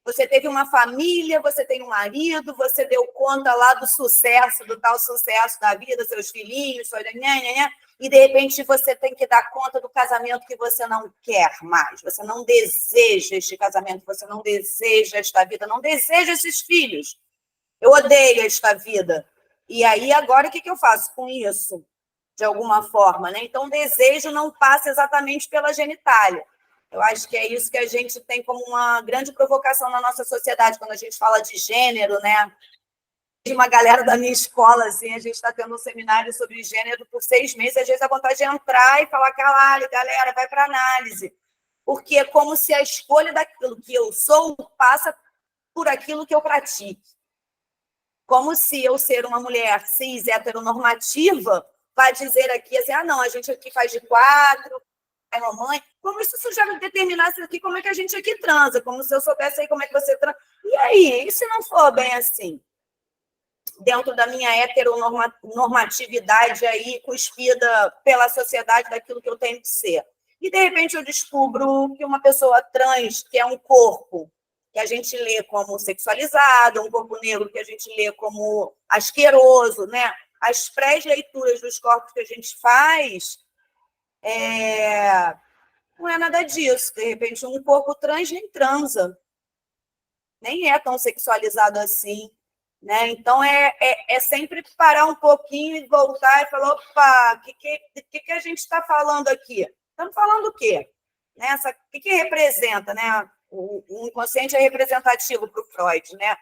Você teve uma família, você tem um marido, você deu conta lá do sucesso, do tal sucesso da vida, seus filhinhos, e de repente você tem que dar conta do casamento que você não quer mais, você não deseja este casamento, você não deseja esta vida, não deseja esses filhos. Eu odeio esta vida. E aí, agora, o que eu faço com isso? De alguma forma, né? Então, o desejo não passa exatamente pela genitália. Eu acho que é isso que a gente tem como uma grande provocação na nossa sociedade, quando a gente fala de gênero, né? De uma galera da minha escola, assim, a gente está tendo um seminário sobre gênero por 6 meses, às vezes a vontade de entrar e falar, caralho, galera, vai para análise. Porque é como se a escolha daquilo que eu sou passa por aquilo que eu pratico. Como se eu ser uma mulher cis, heteronormativa, vai dizer aqui assim, não, a gente aqui faz de 4, é mamãe, como se isso já determinasse aqui como é que a gente aqui transa, como se eu soubesse aí como é que você transa. E aí, e se não for bem assim? Dentro da minha heteronormatividade aí, cuspida pela sociedade daquilo que eu tenho que ser. E, de repente, eu descubro que uma pessoa trans, que é um corpo, que a gente lê como sexualizado, um corpo negro que a gente lê como asqueroso, né? As pré-leituras dos corpos que a gente faz não é nada disso. De repente, um corpo trans nem transa, nem é tão sexualizado assim. Né? Então, é sempre parar um pouquinho e voltar e falar, opa, o que a gente está falando aqui? Estamos falando o quê? Né? O que representa? Né? O inconsciente é representativo para o Freud. Né?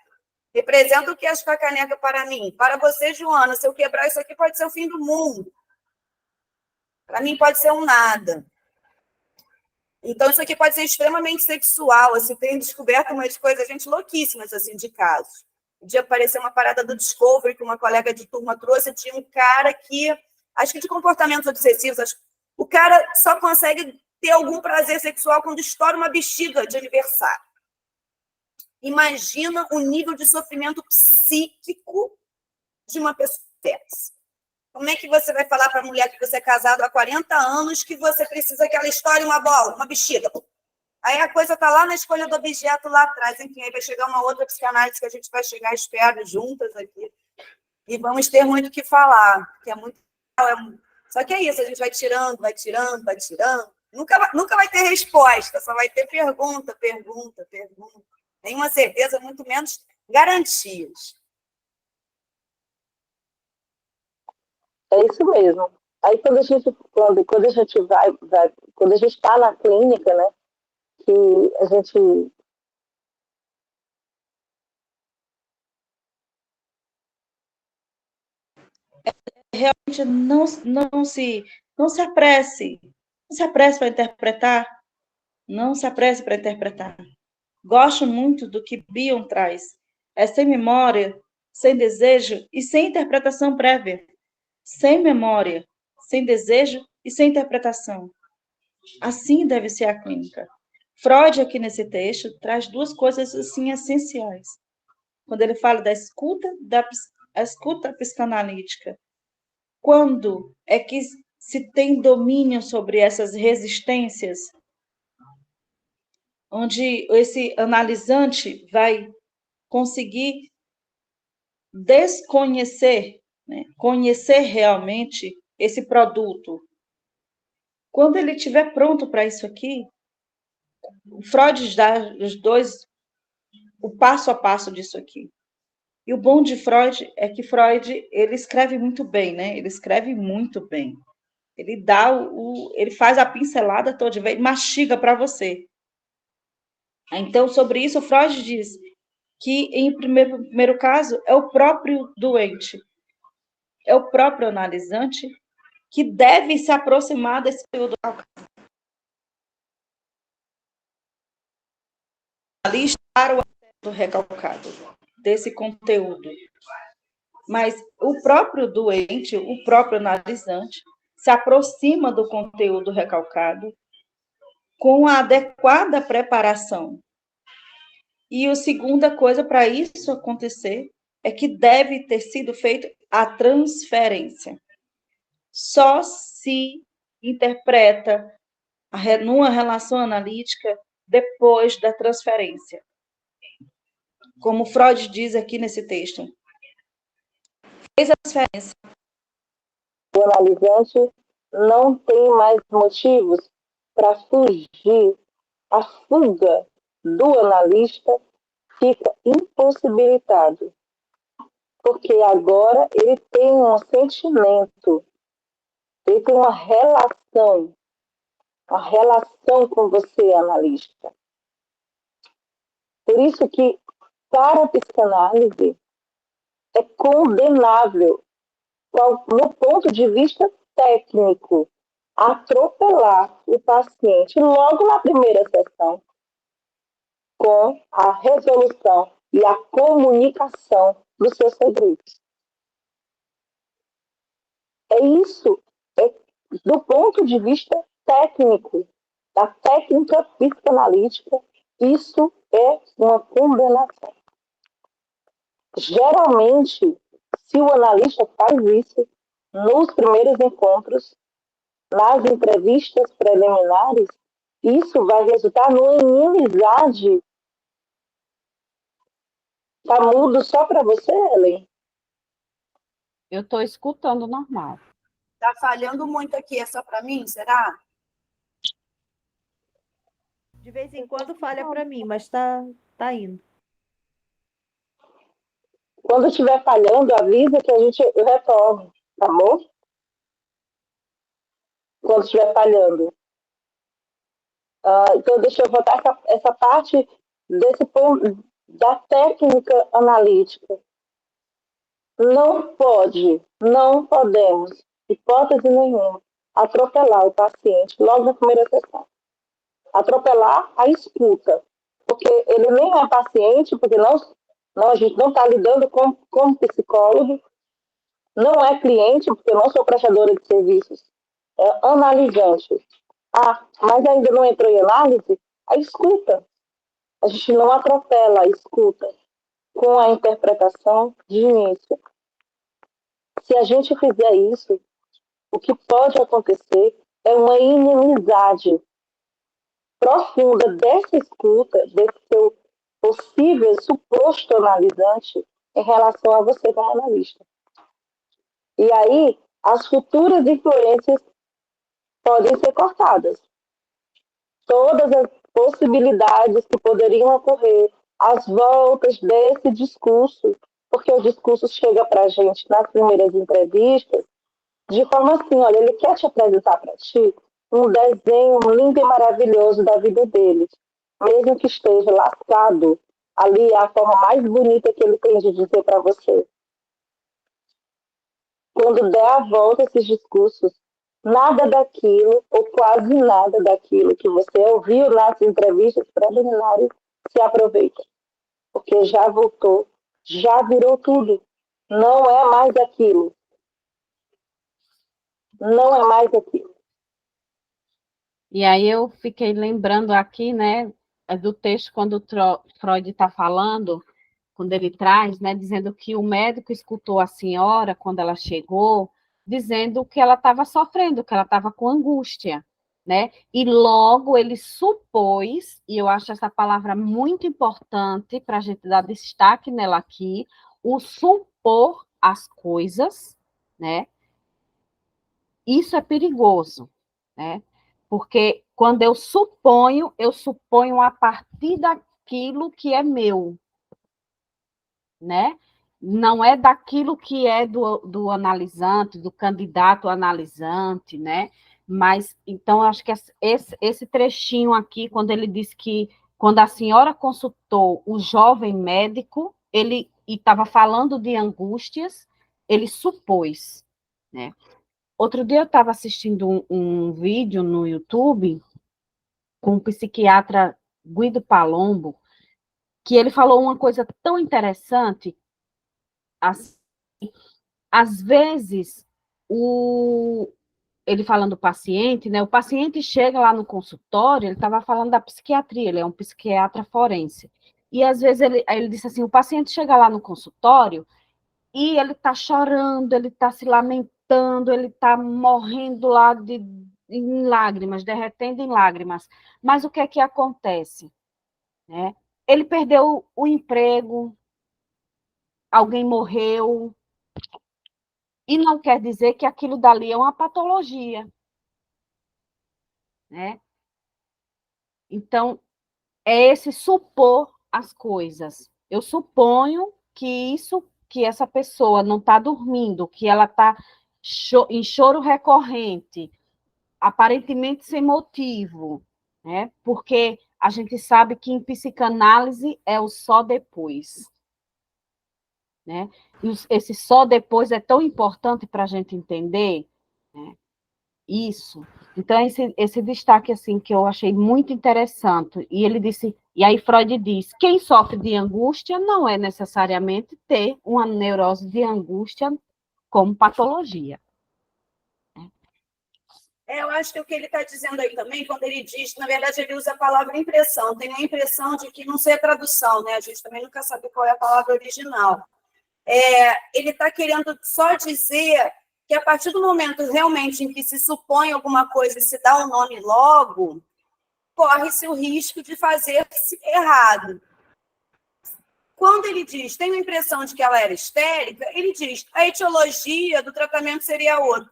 Representa o que é a caneca para mim. Para você, Joana, se eu quebrar isso aqui, pode ser o fim do mundo. Para mim, pode ser um nada. Então, isso aqui pode ser extremamente sexual. Assim, tem descoberto umas coisas, gente, louquíssimas, assim, de casos. Um dia apareceu uma parada do Discovery que uma colega de turma trouxe, tinha um cara que, acho que de comportamentos obsessivos, o cara só consegue ter algum prazer sexual quando estoura uma bexiga de aniversário. Imagina o nível de sofrimento psíquico de uma pessoa dessa. Como é que você vai falar para a mulher que você é casado há 40 anos que você precisa que ela estoure uma bola, uma bexiga? Aí a coisa está lá na escolha do objeto lá atrás. Enfim, aí vai chegar uma outra psicanálise que a gente vai chegar, espero, juntas aqui. E vamos ter muito o que falar, que é muito... Só que é isso, a gente vai tirando, vai tirando, vai tirando. Nunca vai ter resposta, só vai ter pergunta, pergunta, pergunta. Nenhuma certeza, muito menos garantias. É isso mesmo. Aí quando a gente quando a gente está na clínica, né, que a gente realmente não se apresse. Não se apresse para interpretar. Não se apresse para interpretar. Gosto muito do que Bion traz. É sem memória, sem desejo e sem interpretação prévia. Sem memória, sem desejo e sem interpretação. Assim deve ser a clínica. Freud, aqui nesse texto, traz duas coisas assim essenciais. Quando ele fala da escuta psicanalítica, quando é que se tem domínio sobre essas resistências, onde esse analisante vai conseguir desconhecer, né, conhecer realmente esse produto. Quando ele estiver pronto para isso aqui, o Freud dá o passo a passo disso aqui. E o bom de Freud é que Freud, ele escreve muito bem, né? Ele escreve muito bem. Ele faz a pincelada toda, ele mastiga para você. Então, sobre isso, Freud diz que, em primeiro caso, é o próprio doente, é o próprio analisante que deve se aproximar desse período para o do recalcado, desse conteúdo. Mas o próprio doente, o próprio analisante, se aproxima do conteúdo recalcado com a adequada preparação. E a segunda coisa para isso acontecer é que deve ter sido feita a transferência. Só se interpreta numa relação analítica depois da transferência. Como Freud diz aqui nesse texto. Fez a transferência. o analisante não tem mais motivos para fugir. A fuga do analista fica impossibilitado, porque agora ele tem um sentimento, ele tem uma relação com você, analista. Por isso que, para a psicanálise, é condenável, no ponto de vista técnico, atropelar o paciente logo na primeira sessão com a resolução e a comunicação dos seus segredos. É isso, do ponto de vista técnico, da técnica psicanalítica, isso é uma condenação. Geralmente, se o analista faz isso nos primeiros encontros, nas entrevistas preliminares, isso vai resultar numa inimizade Tá mudo só para você, Ellen? Eu estou escutando normal. Tá falhando muito aqui, é só para mim, será? De vez em quando falha para mim, mas tá indo. Quando estiver falhando, avisa que a gente retorne, tá bom? Quando estiver falhando. Então, deixa eu botar essa parte desse ponto da técnica analítica. Não podemos, hipótese nenhuma, atropelar o paciente logo na primeira sessão. Atropelar a escuta, porque ele nem é paciente, porque a gente não está lidando com psicólogo, não é cliente, porque eu não sou prestadora de serviços, é analisante. Mas ainda não entrou em análise? A escuta. A gente não atropela a escuta com a interpretação de início. Se a gente fizer isso, o que pode acontecer é uma inimizade profunda dessa escuta, desse seu possível suposto analisante em relação a você como analista. E aí, as futuras influências podem ser cortadas. Todas as possibilidades que poderiam ocorrer, as voltas desse discurso, porque o discurso chega para a gente nas primeiras entrevistas, de forma assim, olha, ele quer te apresentar para ti um desenho lindo e maravilhoso da vida dele, mesmo que esteja lascado, ali é a forma mais bonita que ele tem de dizer para você. Quando der a volta esses discursos, nada daquilo, ou quase nada daquilo que você ouviu nas entrevistas preliminares se aproveita. Porque já voltou, já virou tudo. Não é mais aquilo. Não é mais aquilo. E aí eu fiquei lembrando aqui, né, do texto quando o Freud está falando, quando ele traz, né, dizendo que o médico escutou a senhora quando ela chegou, dizendo que ela estava sofrendo, que ela estava com angústia, né? E logo ele supôs, e eu acho essa palavra muito importante para a gente dar destaque nela aqui, o supor as coisas, né? Isso é perigoso, né? Porque quando eu suponho a partir daquilo que é meu, né? Não é daquilo que é do analisante, do candidato analisante, né? Mas, então, acho que esse trechinho aqui, quando ele diz que, quando a senhora consultou o jovem médico, ele estava falando de angústias, ele supôs, né? Outro dia eu estava assistindo um vídeo no YouTube com o psiquiatra Guido Palombo, que ele falou uma coisa tão interessante. Às vezes, ele falando do paciente, né? O paciente chega lá no consultório, ele estava falando da psiquiatria, ele é um psiquiatra forense. E às vezes ele disse assim: o paciente chega lá no consultório e ele está chorando, ele está se lamentando, ele está morrendo lá em lágrimas, derretendo em lágrimas. Mas o que é que acontece? Né? Ele perdeu o emprego, alguém morreu, e não quer dizer que aquilo dali é uma patologia, né? Então, é esse supor as coisas. Eu suponho que essa pessoa não está dormindo, que ela está em choro recorrente, aparentemente sem motivo, né? Porque a gente sabe que em psicanálise é o só depois, né? E esse só depois é tão importante para a gente entender, né? Isso. Então, esse destaque assim que eu achei muito interessante. E ele disse, e aí Freud diz, quem sofre de angústia não é necessariamente ter uma neurose de angústia como patologia. Eu acho que o que ele está dizendo aí também, quando ele diz, na verdade, ele usa a palavra impressão. Tem a impressão de que não sei a tradução, né? A gente também nunca sabe qual é a palavra original. Ele está querendo só dizer que a partir do momento realmente em que se supõe alguma coisa e se dá o nome logo, corre-se o risco de fazer errado. quando ele diz, tenho a impressão de que ela era histérica, ele diz, a etiologia do tratamento seria outra.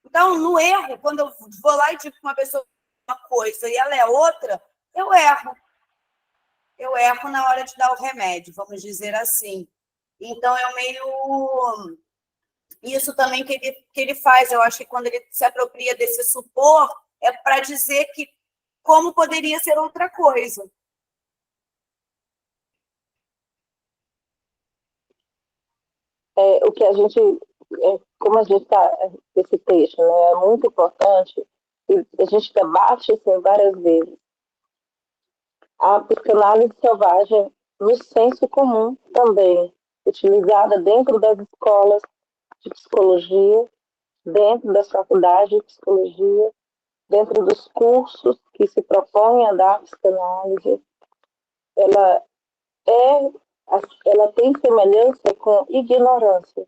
Então, no erro, quando eu vou lá e digo que uma pessoa é uma coisa e ela é outra, eu erro. Eu erro na hora de dar o remédio, vamos dizer assim. Então, é meio... Isso também que ele faz, eu acho que quando ele se apropria desse supor, é para dizer que como poderia ser outra coisa. O que a gente, como a gente está, esse texto, né, é muito importante, e a gente debate isso várias vezes. A psicanálise selvagem, no senso comum também, utilizada dentro das escolas de psicologia, dentro das faculdades de psicologia, dentro dos cursos que se propõem a dar psicanálise, ela é, ela tem semelhança com ignorância,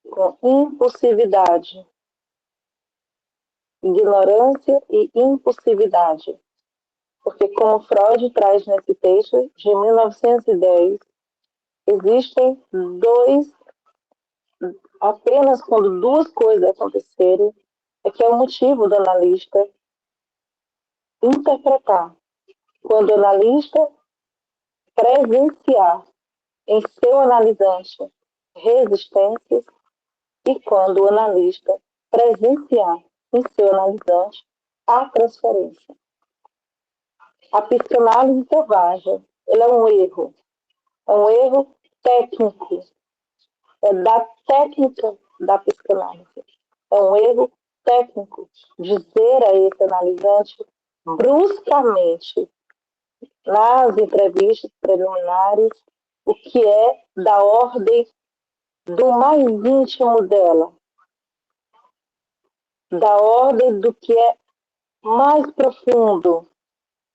com impulsividade. Ignorância e impulsividade. Porque, como Freud traz nesse texto de 1910, existem apenas quando duas coisas acontecerem, é que é o motivo do analista interpretar. Quando o analista presenciar em seu analisante resistências e quando o analista presenciar em seu analisante a transferência. A psicanálise selvagem, ela é um erro técnico, é da técnica da psicanálise. É um erro técnico dizer a esse analisante bruscamente nas entrevistas preliminares o que é da ordem do mais íntimo dela, da ordem do que é mais profundo,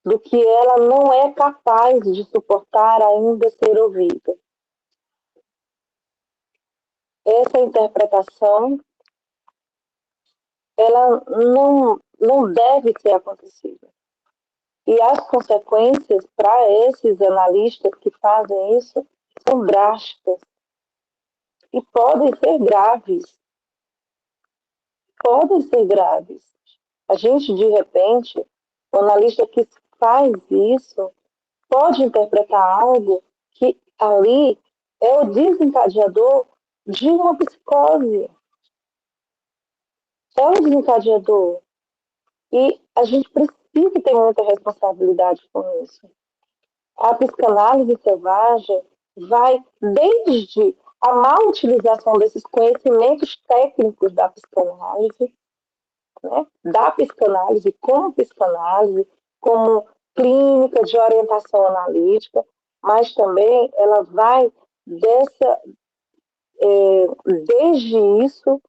do que ela não é capaz de suportar ainda ser ouvida. Essa interpretação, ela não deve ser acontecida. E as consequências para esses analistas que fazem isso são drásticas e podem ser graves. Podem ser graves. A gente, de repente, o analista que faz isso pode interpretar algo que ali é o desencadeador de uma psicose. É o desencadeador. E a gente precisa ter muita responsabilidade com isso. A psicanálise selvagem vai desde a má utilização desses conhecimentos técnicos da psicanálise, né? Da psicanálise como clínica de orientação analítica, mas também ela vai desde isso,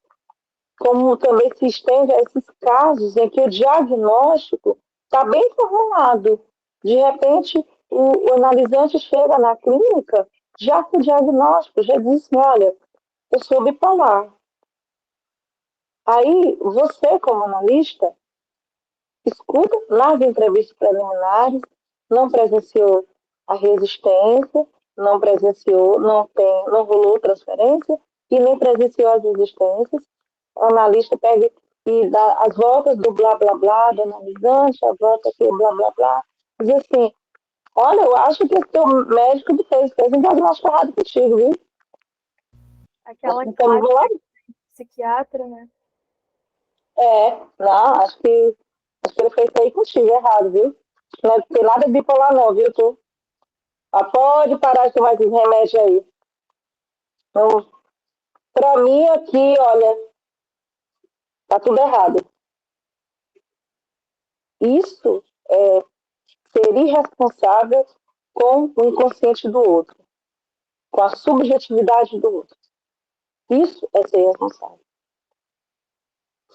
como também se estende a esses casos em que o diagnóstico está bem formulado. De repente, o analisante chega na clínica já com o diagnóstico, já diz assim, olha, eu sou bipolar. Aí, você, como analista, escuta nas entrevistas preliminares, não presenciou a resistência, não presenciou, não rolou transferência e nem presenciou as resistências. O analista pega e dá as voltas do blá blá blá do analisante, a volta aqui, blá blá blá, diz assim, olha, eu acho que o teu médico fez um diagnóstico errado contigo, viu? Aquela Então, vou lá. psiquiatra, né? Não, acho que ele fez isso aí contigo, errado, viu? Não tem nada de bipolar não, viu, tu? Pode parar de tomar esses remédios aí. Então, pra mim aqui, olha, tá tudo errado. Isso é ser irresponsável com o inconsciente do outro, com a subjetividade do outro. Isso é ser irresponsável.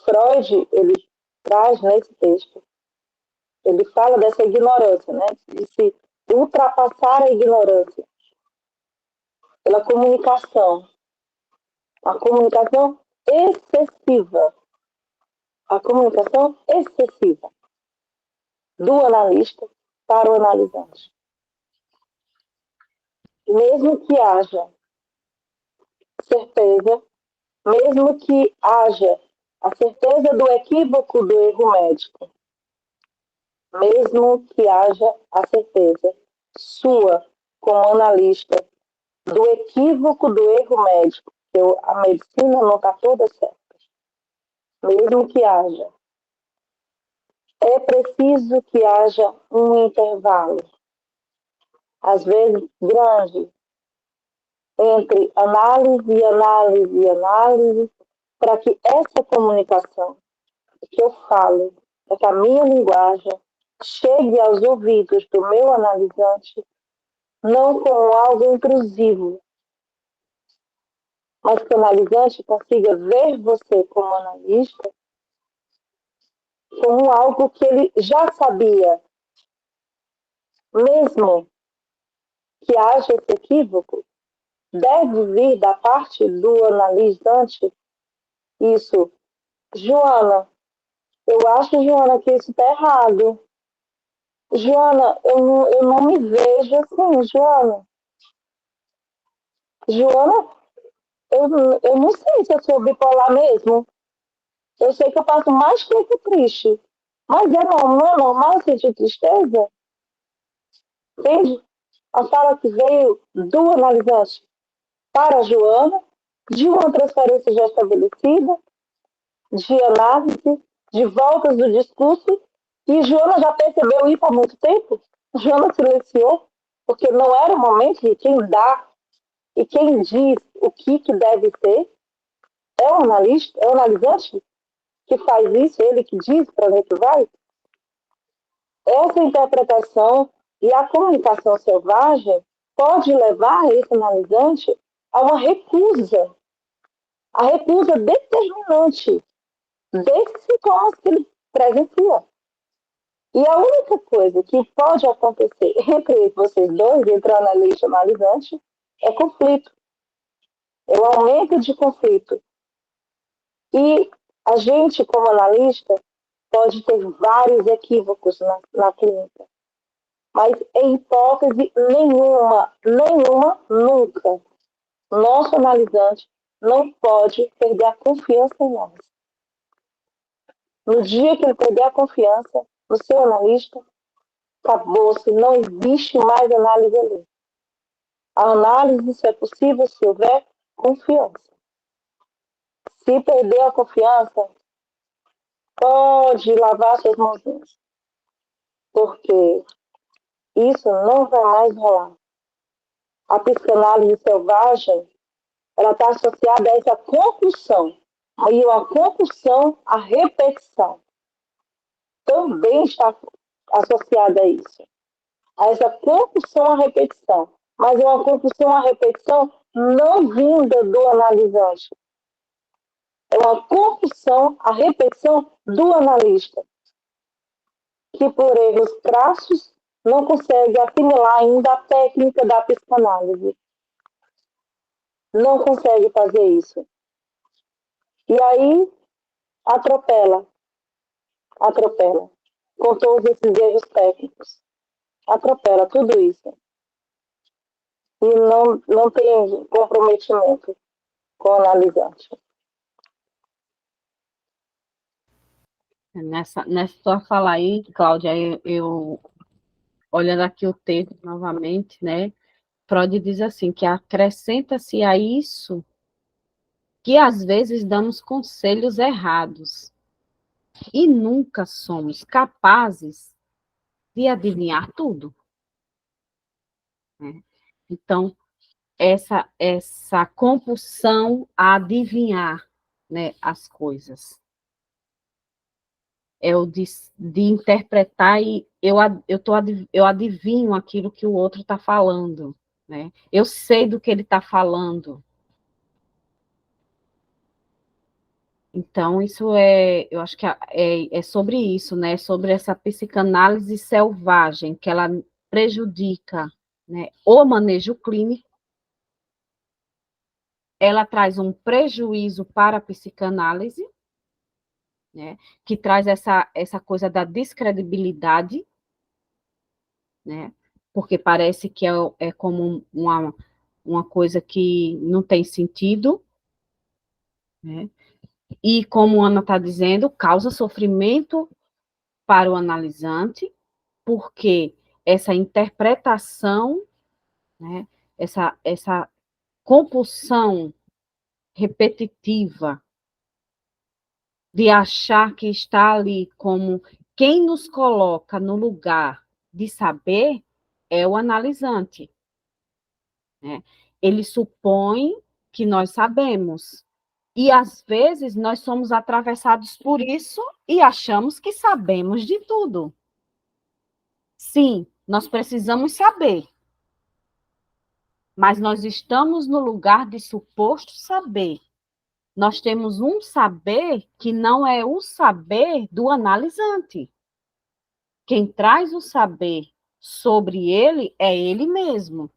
Freud, ele traz nesse texto, ele fala dessa ignorância, né? De se ultrapassar a ignorância pela comunicação. A comunicação excessiva. A comunicação excessiva do analista para o analisante. mesmo que haja certeza, mesmo que haja a certeza do equívoco do erro médico, mesmo que haja a certeza sua, como analista, do equívoco do erro médico, que a medicina não está toda certa, mesmo que haja, é preciso que haja um intervalo, às vezes grande, entre análise e análise e análise, para que essa comunicação que eu falo, para que a minha linguagem chegue aos ouvidos do meu analisante, não como algo intrusivo, mas que o analisante consiga ver você como analista como algo que ele já sabia, mesmo que haja esse equívoco, deve vir da parte do analisante isso. Joana, eu acho, Joana, que isso está errado. Joana, eu não me vejo assim, Joana. Joana, eu não sei se eu sou bipolar mesmo. Eu sei que eu passo mais tempo triste. Mas não é normal sentir tristeza? Entende? A fala que veio do analisante para a Joana, de uma transferência já estabelecida, de análise, de voltas do discurso, e Joana já percebeu isso há muito tempo. Joana silenciou, porque não era o momento de quem dá e quem diz o que deve ser. É o analista, é o analisante que faz isso, ele que diz para onde é que vai. Essa interpretação e a comunicação selvagem pode levar esse analisante a uma recusa, a recusa determinante desses sintomas que ele presencia. E a única coisa que pode acontecer entre vocês dois, entre o analista e o analisante, é conflito. É o aumento de conflito. E a gente, como analista, pode ter vários equívocos na clínica. Mas em hipótese nenhuma, nunca, nosso analisante não pode perder a confiança em nós. No dia que ele perder a confiança no seu analista, acabou-se, não existe mais análise ali. A análise só é possível se houver confiança. Se perder a confiança, pode lavar suas mãozinhas, porque isso não vai mais rolar. A psicanálise selvagem, ela está associada a essa compulsão, e uma compulsão à repetição também está associada a isso, a essa compulsão à repetição, mas é uma compulsão à repetição não vinda do analisante, é uma compulsão à repetição do analista, que por erros crassos não consegue assimilar ainda a técnica da psicanálise. Não consegue fazer isso. E aí, atropela, com todos esses erros técnicos. Atropela tudo isso. E não tem comprometimento com o analisante. Nessa sua fala aí, Cláudia, eu olhando aqui o texto novamente, né? Freud diz assim, que acrescenta-se a isso que às vezes damos conselhos errados e nunca somos capazes de adivinhar tudo, né? Então, essa compulsão a adivinhar, né, as coisas. É o de interpretar e eu adivinho aquilo que o outro está falando, né? Eu sei do que ele está falando. Então, eu acho que é sobre isso, né? Sobre essa psicanálise selvagem, que ela prejudica, né, o manejo clínico, ela traz um prejuízo para a psicanálise, né, que traz essa coisa da descredibilidade, né? porque parece que é como uma coisa que não tem sentido, né? E, como a Ana está dizendo, causa sofrimento para o analisante, porque essa interpretação, né, essa compulsão repetitiva de achar que está ali como quem nos coloca no lugar de saber é o analisante, né? Ele supõe que nós sabemos. E, às vezes, nós somos atravessados por isso e achamos que sabemos de tudo. Sim, nós precisamos saber, mas nós estamos no lugar de suposto saber. Nós temos um saber que não é o saber do analisante. Quem traz o saber sobre ele é ele mesmo,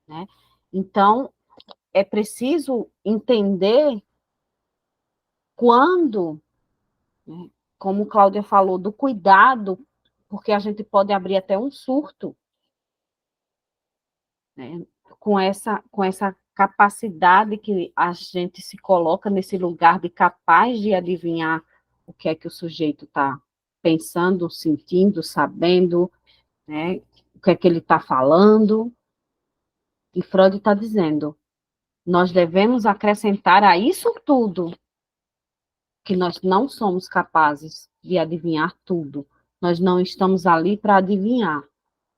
né? Então, é preciso entender quando, né, como Cláudia falou, do cuidado, porque a gente pode abrir até um surto, né, com essa capacidade que a gente se coloca nesse lugar de capaz de adivinhar o que é que o sujeito está pensando, sentindo, sabendo, né, o que é que ele está falando. E Freud está dizendo, nós devemos acrescentar a isso tudo que nós não somos capazes de adivinhar tudo. Nós não estamos ali para adivinhar,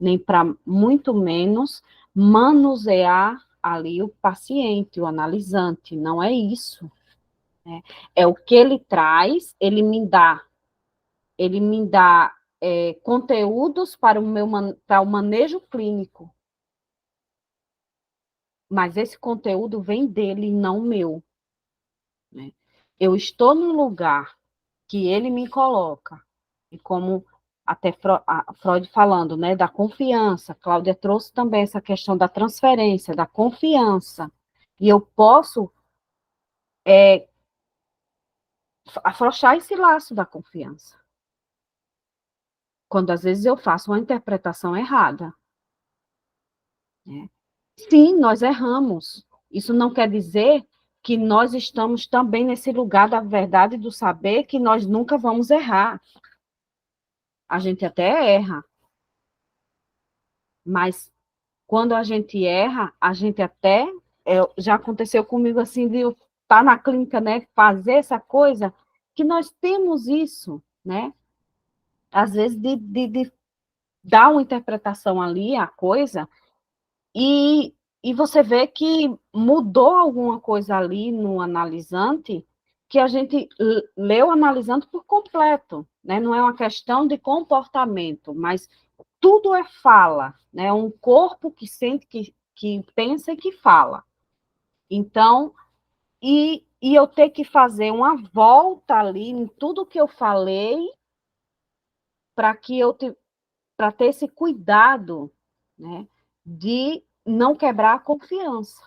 nem para, muito menos, manusear ali o paciente, o analisante. Não é isso, né? É o que ele traz, ele me dá conteúdos para o manejo clínico, mas esse conteúdo vem dele, não meu, né? Eu estou no lugar que ele me coloca, e como até Freud falando, né, da confiança, Cláudia trouxe também essa questão da transferência, da confiança, e eu posso afrouxar esse laço da confiança, quando às vezes eu faço uma interpretação errada, né? Sim, nós erramos, isso não quer dizer que nós estamos também nesse lugar da verdade e do saber que nós nunca vamos errar, a gente até erra, mas quando a gente erra, a gente até, já aconteceu comigo assim, de eu estar na clínica, né, fazer essa coisa, que nós temos isso, né, às vezes de dar uma interpretação ali, a coisa, e você vê que mudou alguma coisa ali no analisante, que a gente leu analisando por completo, né, não é uma questão de comportamento, mas tudo é fala, né? Um corpo que sente, que pensa e que fala. Então, e eu ter que fazer uma volta ali em tudo que eu falei para que para ter esse cuidado, né, de não quebrar a confiança,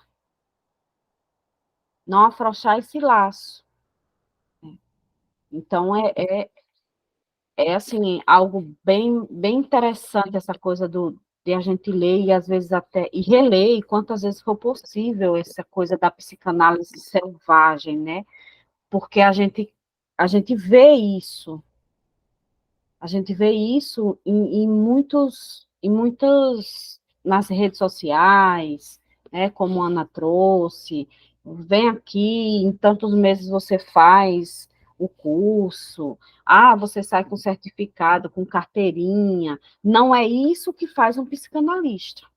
não afrouxar esse laço. Então, é assim, algo bem interessante essa coisa de a gente ler e às vezes até e reler, e quantas vezes for possível, essa coisa da psicanálise selvagem, né? Porque a gente vê isso, em muitas, nas redes sociais, né? Como a Ana trouxe, vem aqui, em tantos meses você faz o curso, você sai com certificado, com carteirinha. Não é isso que faz um psicanalista.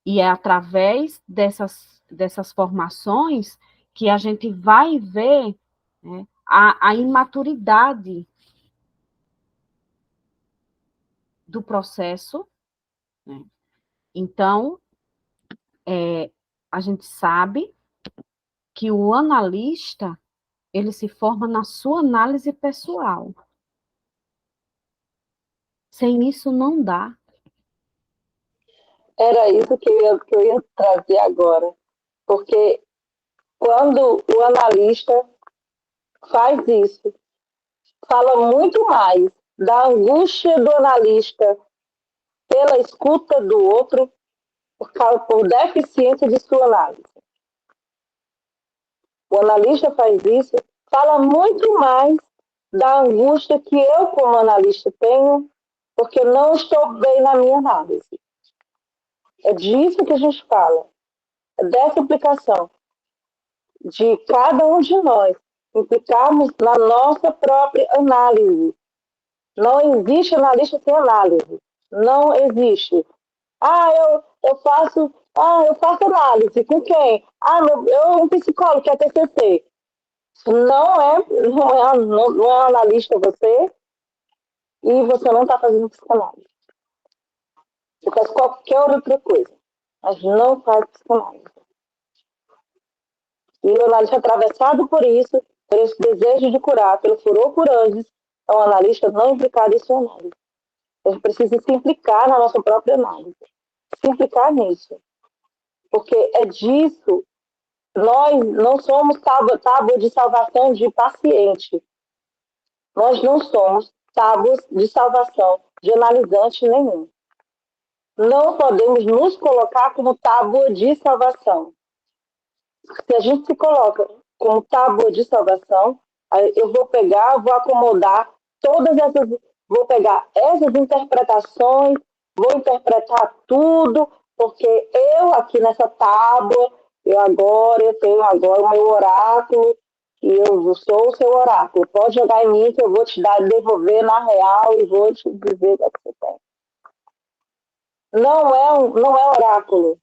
E é através dessas formações que a gente vai ver, né, a imaturidade do processo, né? Então, a gente sabe que o analista, ele se forma na sua análise pessoal. Sem isso, não dá. Era isso que eu ia trazer agora. Porque quando o analista faz isso, fala muito mais da angústia do analista pela escuta do outro por deficiência de sua análise. O analista faz isso, fala muito mais da angústia que eu, como analista, tenho, porque não estou bem na minha análise. É disso que a gente fala, é dessa implicação, de cada um de nós implicarmos na nossa própria análise. Não existe analista sem análise. Não existe. Eu faço análise. Com quem? Um psicólogo que é TCC. Não é analista você, e você não está fazendo psicanálise. Você faz qualquer outra coisa, mas não faz psicanálise. E o analista atravessado por isso, por esse desejo de curar, pelo furor por anjos, é um analista não implicado em sua análise. A gente precisa se implicar na nossa própria análise. Se implicar nisso. Porque é disso. Nós não somos tábua de salvação de paciente. Nós não somos tábuas de salvação de analisante nenhum. Não podemos nos colocar como tábua de salvação. Se a gente se coloca como tábua de salvação, eu vou acomodar vou pegar essas interpretações, vou interpretar tudo, porque eu aqui nessa tábua, eu tenho agora o meu oráculo, e eu sou o seu oráculo. Pode jogar em mim que eu vou te devolver na real e vou te dizer o que você tem. Não é oráculo.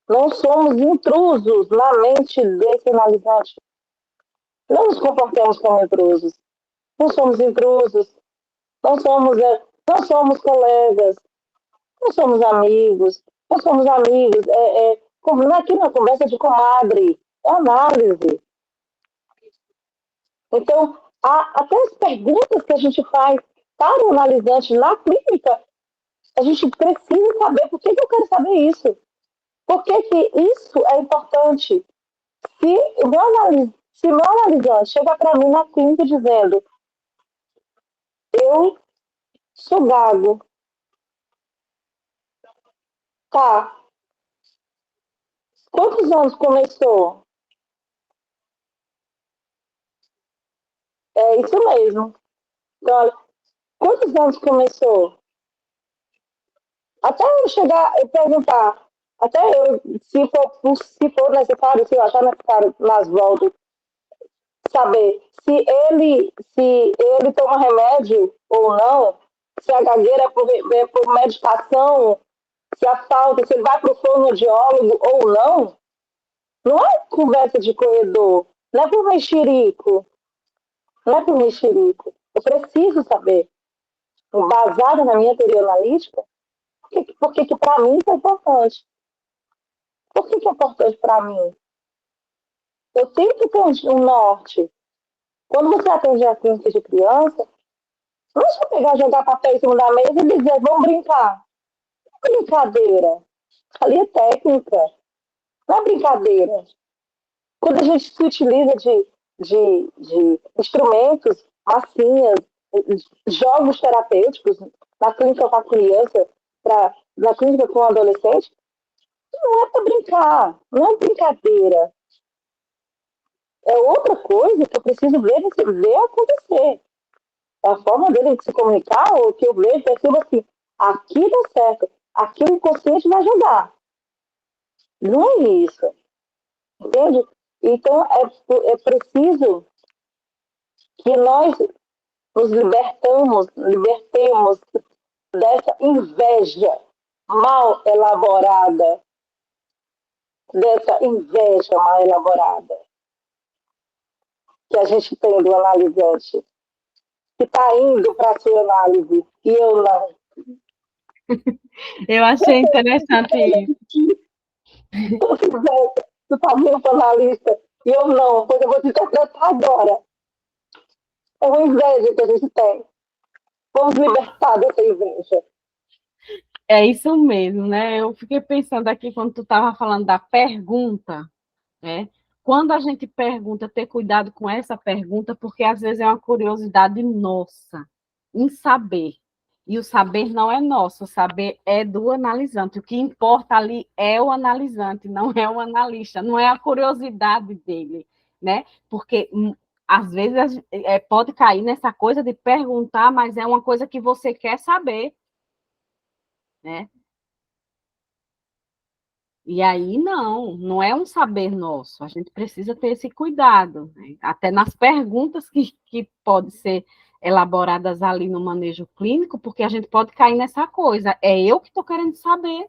Não somos intrusos na mente desse analisante. Não nos comportemos como intrusos. Não somos intrusos. Não somos colegas. Não somos amigos. Não somos amigos. Aqui na conversa de comadre. É análise. Então, até as perguntas que a gente faz para o analisante na clínica, a gente precisa saber por que eu quero saber isso. Por que isso é importante? Se o meu analisante chega para mim na clínica dizendo: eu sou gago. Tá. Quantos anos começou? É isso mesmo. Então, olha, quantos anos começou? Até eu chegar e perguntar, se for necessário, se eu achar necessário nas voltas, saber se ele toma remédio ou não, se a gagueira é por medicação, se a falta, se ele vai para o fonoaudiólogo ou não. Não é conversa de corredor, não é por mexerico. Não é por mexerico. Eu preciso saber, baseado na minha teoria analítica, por que para mim isso é importante. Por que é importante para mim? Eu tenho que ter um norte. Quando você atende a clínica de criança, não é só pegar, jogar papel em cima da mesa e dizer: vamos brincar. Não é brincadeira. Ali é técnica. Não é brincadeira. Quando a gente se utiliza de instrumentos, massinhas, jogos terapêuticos na clínica com a criança, na clínica com o adolescente, não é para brincar, não é brincadeira. É outra coisa que eu preciso ver acontecer. É a forma dele de se comunicar, ou que eu vejo, percebo assim: aqui dá certo, aqui o inconsciente vai jogar. Não é isso. Entende? Então, é preciso que nós nos libertemos dessa inveja mal elaborada, que a gente tem do analisante, que está indo para a sua análise, e eu não. Eu achei interessante isso. Tu está indo para o analista, e eu não, pois eu vou te interpretar agora. É uma inveja que a gente tem. Vamos libertar dessa inveja. É isso mesmo, né? Eu fiquei pensando aqui quando tu estava falando da pergunta, né? Quando a gente pergunta, ter cuidado com essa pergunta, porque às vezes é uma curiosidade nossa, em saber. E o saber não é nosso, o saber é do analisante. O que importa ali é o analisante, não é o analista, não é a curiosidade dele, né? Porque às vezes pode cair nessa coisa de perguntar, mas é uma coisa que você quer saber, né? E aí não é um saber nosso. A gente precisa ter esse cuidado, né? Até nas perguntas que podem ser elaboradas ali no manejo clínico, porque a gente pode cair nessa coisa. É eu que estou querendo saber.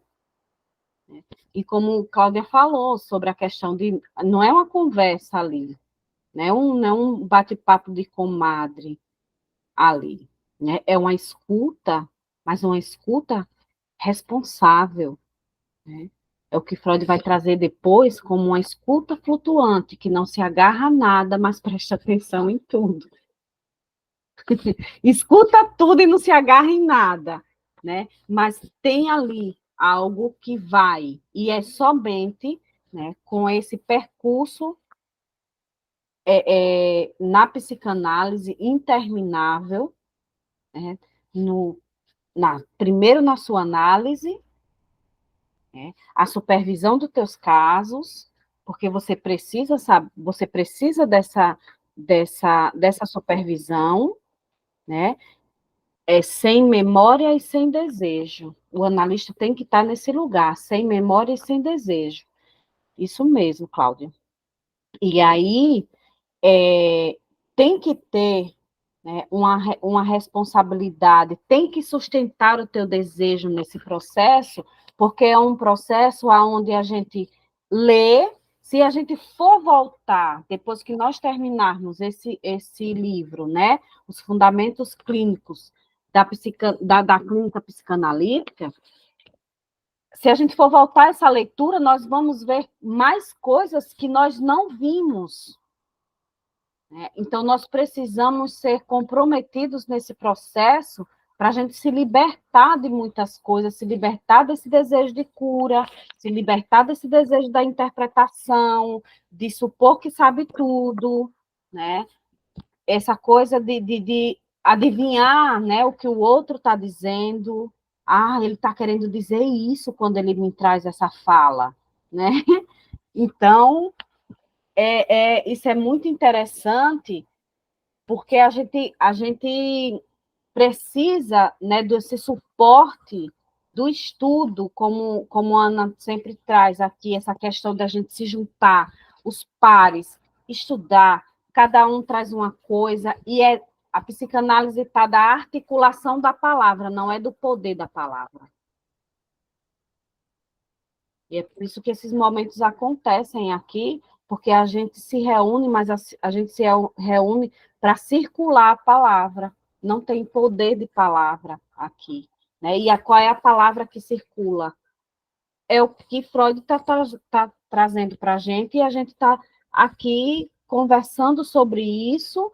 Né? E como Cláudia falou sobre a questão de não é uma conversa ali, não é um bate-papo de comadre ali, né? É uma escuta, mas uma escuta responsável, né? É o que Freud vai trazer depois como uma escuta flutuante, que não se agarra a nada, mas presta atenção em tudo. Escuta tudo e não se agarra em nada, né? Mas tem ali algo que vai, e é somente, né, com esse percurso na psicanálise interminável, né, primeiro na sua análise, né, a supervisão dos teus casos, porque você precisa, sabe, você precisa dessa supervisão, né? Sem memória e sem desejo. O analista tem que estar nesse lugar, sem memória e sem desejo. Isso mesmo, Cláudia. E aí tem que ter, né, uma responsabilidade, tem que sustentar o teu desejo nesse processo, porque é um processo onde a gente lê, se a gente for voltar, depois que nós terminarmos esse livro, né, os fundamentos clínicos da clínica psicanalítica, se a gente for voltar a essa leitura, nós vamos ver mais coisas que nós não vimos, né? Então, nós precisamos ser comprometidos nesse processo para a gente se libertar de muitas coisas, se libertar desse desejo de cura, se libertar desse desejo da interpretação, de supor que sabe tudo, né? Essa coisa de adivinhar, né, o que o outro está dizendo. Ah, ele está querendo dizer isso quando ele me traz essa fala, né? Então, isso é muito interessante, porque a gente precisa, né, desse suporte do estudo, como a Ana sempre traz aqui, essa questão da gente se juntar, os pares, estudar, cada um traz uma coisa, e a psicanálise está da articulação da palavra, não é do poder da palavra. E é por isso que esses momentos acontecem aqui, porque a gente se reúne, mas a gente se reúne para circular a palavra. Não tem poder de palavra aqui. Né? E qual é a palavra que circula? É o que Freud tá trazendo para a gente, e a gente está aqui conversando sobre isso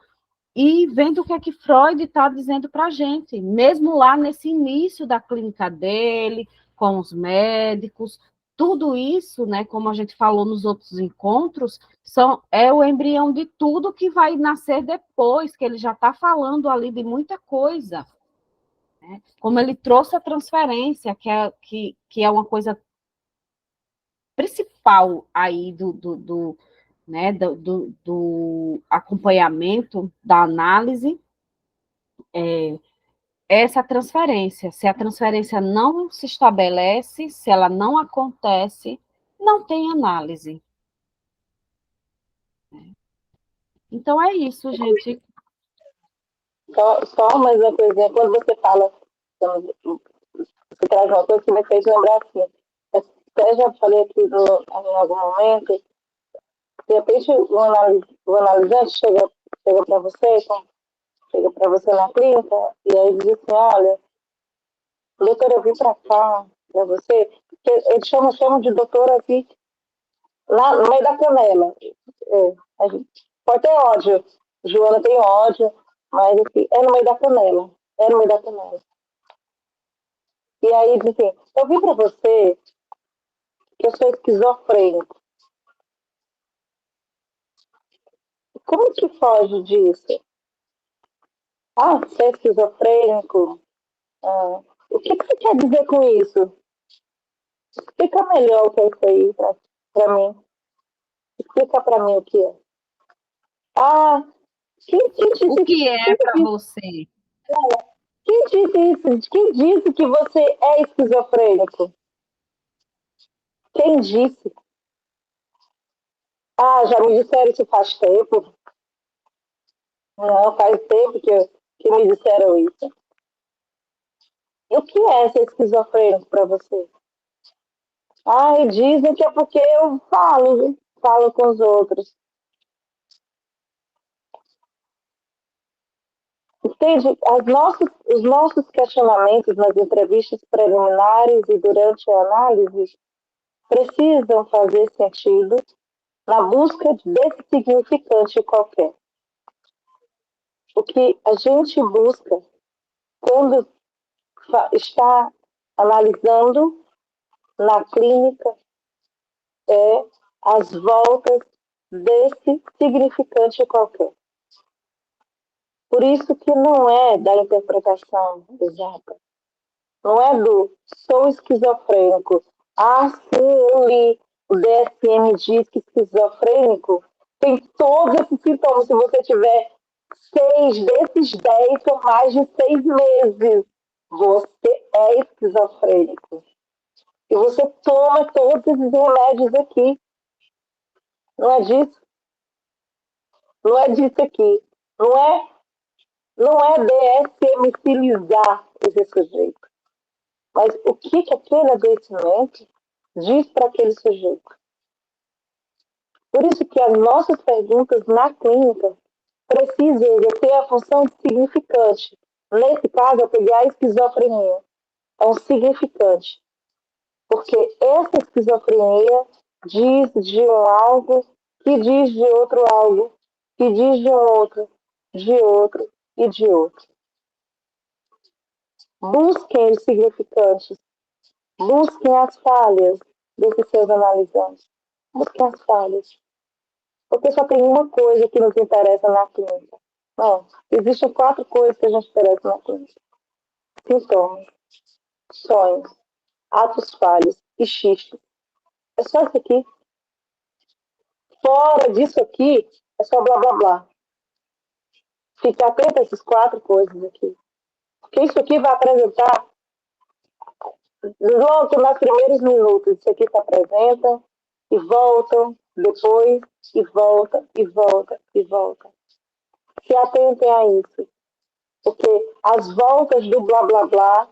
e vendo o que é que Freud está dizendo para a gente, mesmo lá nesse início da clínica dele, com os médicos, tudo isso, né, como a gente falou nos outros encontros, é o embrião de tudo que vai nascer depois, que ele já está falando ali de muita coisa. Né? Como ele trouxe a transferência, que é uma coisa principal aí né, do acompanhamento da análise, essa transferência. Se a transferência não se estabelece, se ela não acontece, não tem análise. Então é isso, gente. Só mais uma coisinha, quando você fala, você traz uma coisa que me fez lembrar assim, até já falei aqui em algum momento, de repente o analisante chega para você, chega para você na clínica, e aí diz assim, olha, doutora, eu vim para cá, para você, porque eles chamam de doutora aqui, lá no meio da canela. A gente pode ter ódio, Joana tem ódio, mas assim, é no meio da canela, é no meio da canela. E aí diz assim, eu vim para você que eu sou esquizofrênico. Como que foge disso? Ah, você é esquizofrênico? Ah, o que você quer dizer com isso? Explica melhor o que é isso aí pra mim. Explica pra mim o que é. Ah, quem O disse, que é para você? quem disse isso? Quem disse que você é esquizofrênico? Quem disse? Ah, já me disseram isso faz tempo. Não, faz tempo que me disseram isso. E o que é ser esquizofrênico para você? Ah, e dizem que é porque eu falo com os outros. Entende? Os nossos questionamentos nas entrevistas preliminares e durante a análise precisam fazer sentido na busca desse significante qualquer. O que a gente busca quando está analisando na clínica é as voltas desse significante qualquer. Por isso que não é da interpretação exata. Não é do sou esquizofrênico. Ah, sim, eu li. O DSM diz que esquizofrênico tem todos esses sintomas. Se você tiver 6 desses 10 por mais de 6 meses, você é esquizofrênico. E você toma todos esses remédios aqui. Não é disso? Não é disso aqui. Não é DSM-filizar esse sujeito. Mas o que aquele adoecimento diz para aquele sujeito? Por isso que as nossas perguntas na clínica precisam exercer a função de significante. Nesse caso, eu peguei a esquizofrenia. É um significante. Porque essa esquizofrenia diz de um algo, que diz de outro algo, que diz de outro e de outro. Busquem os significantes, busquem as falhas desses seus analisantes, busquem as falhas. Porque só tem uma coisa que nos interessa na clínica. Não, existem 4 coisas que a gente interessa na clínica. Sintomas, sonhos, atos falhos e xistos. É só isso aqui. Fora disso aqui, é só blá blá blá. Fique atento a essas 4 coisas aqui. Porque isso aqui vai apresentar, logo nos primeiros minutos, isso aqui se apresenta e volta, depois, e volta, e volta, e volta. Se atentem a isso. Porque as voltas do blá blá blá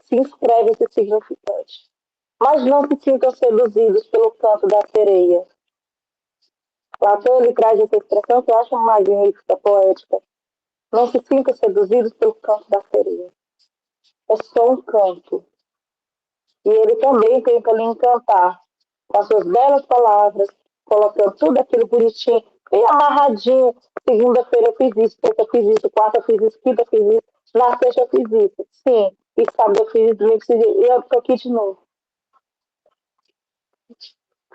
se inscreve esse significante. Mas não se sintam seduzidos pelo canto da sereia. Platão ele traz essa expressão que eu acho magnífica, poética. Não se sintam seduzidos pelo canto da sereia. É só um canto. E ele também tenta lhe encantar com as suas belas palavras, colocando tudo aquilo bonitinho, bem amarradinho. Segunda-feira eu fiz isso, terça eu fiz isso, quarta eu fiz isso, quinta eu fiz isso, na sexta eu fiz isso. Sim, e sábado eu fiz isso, domingo eu fiz isso, e eu estou aqui de novo.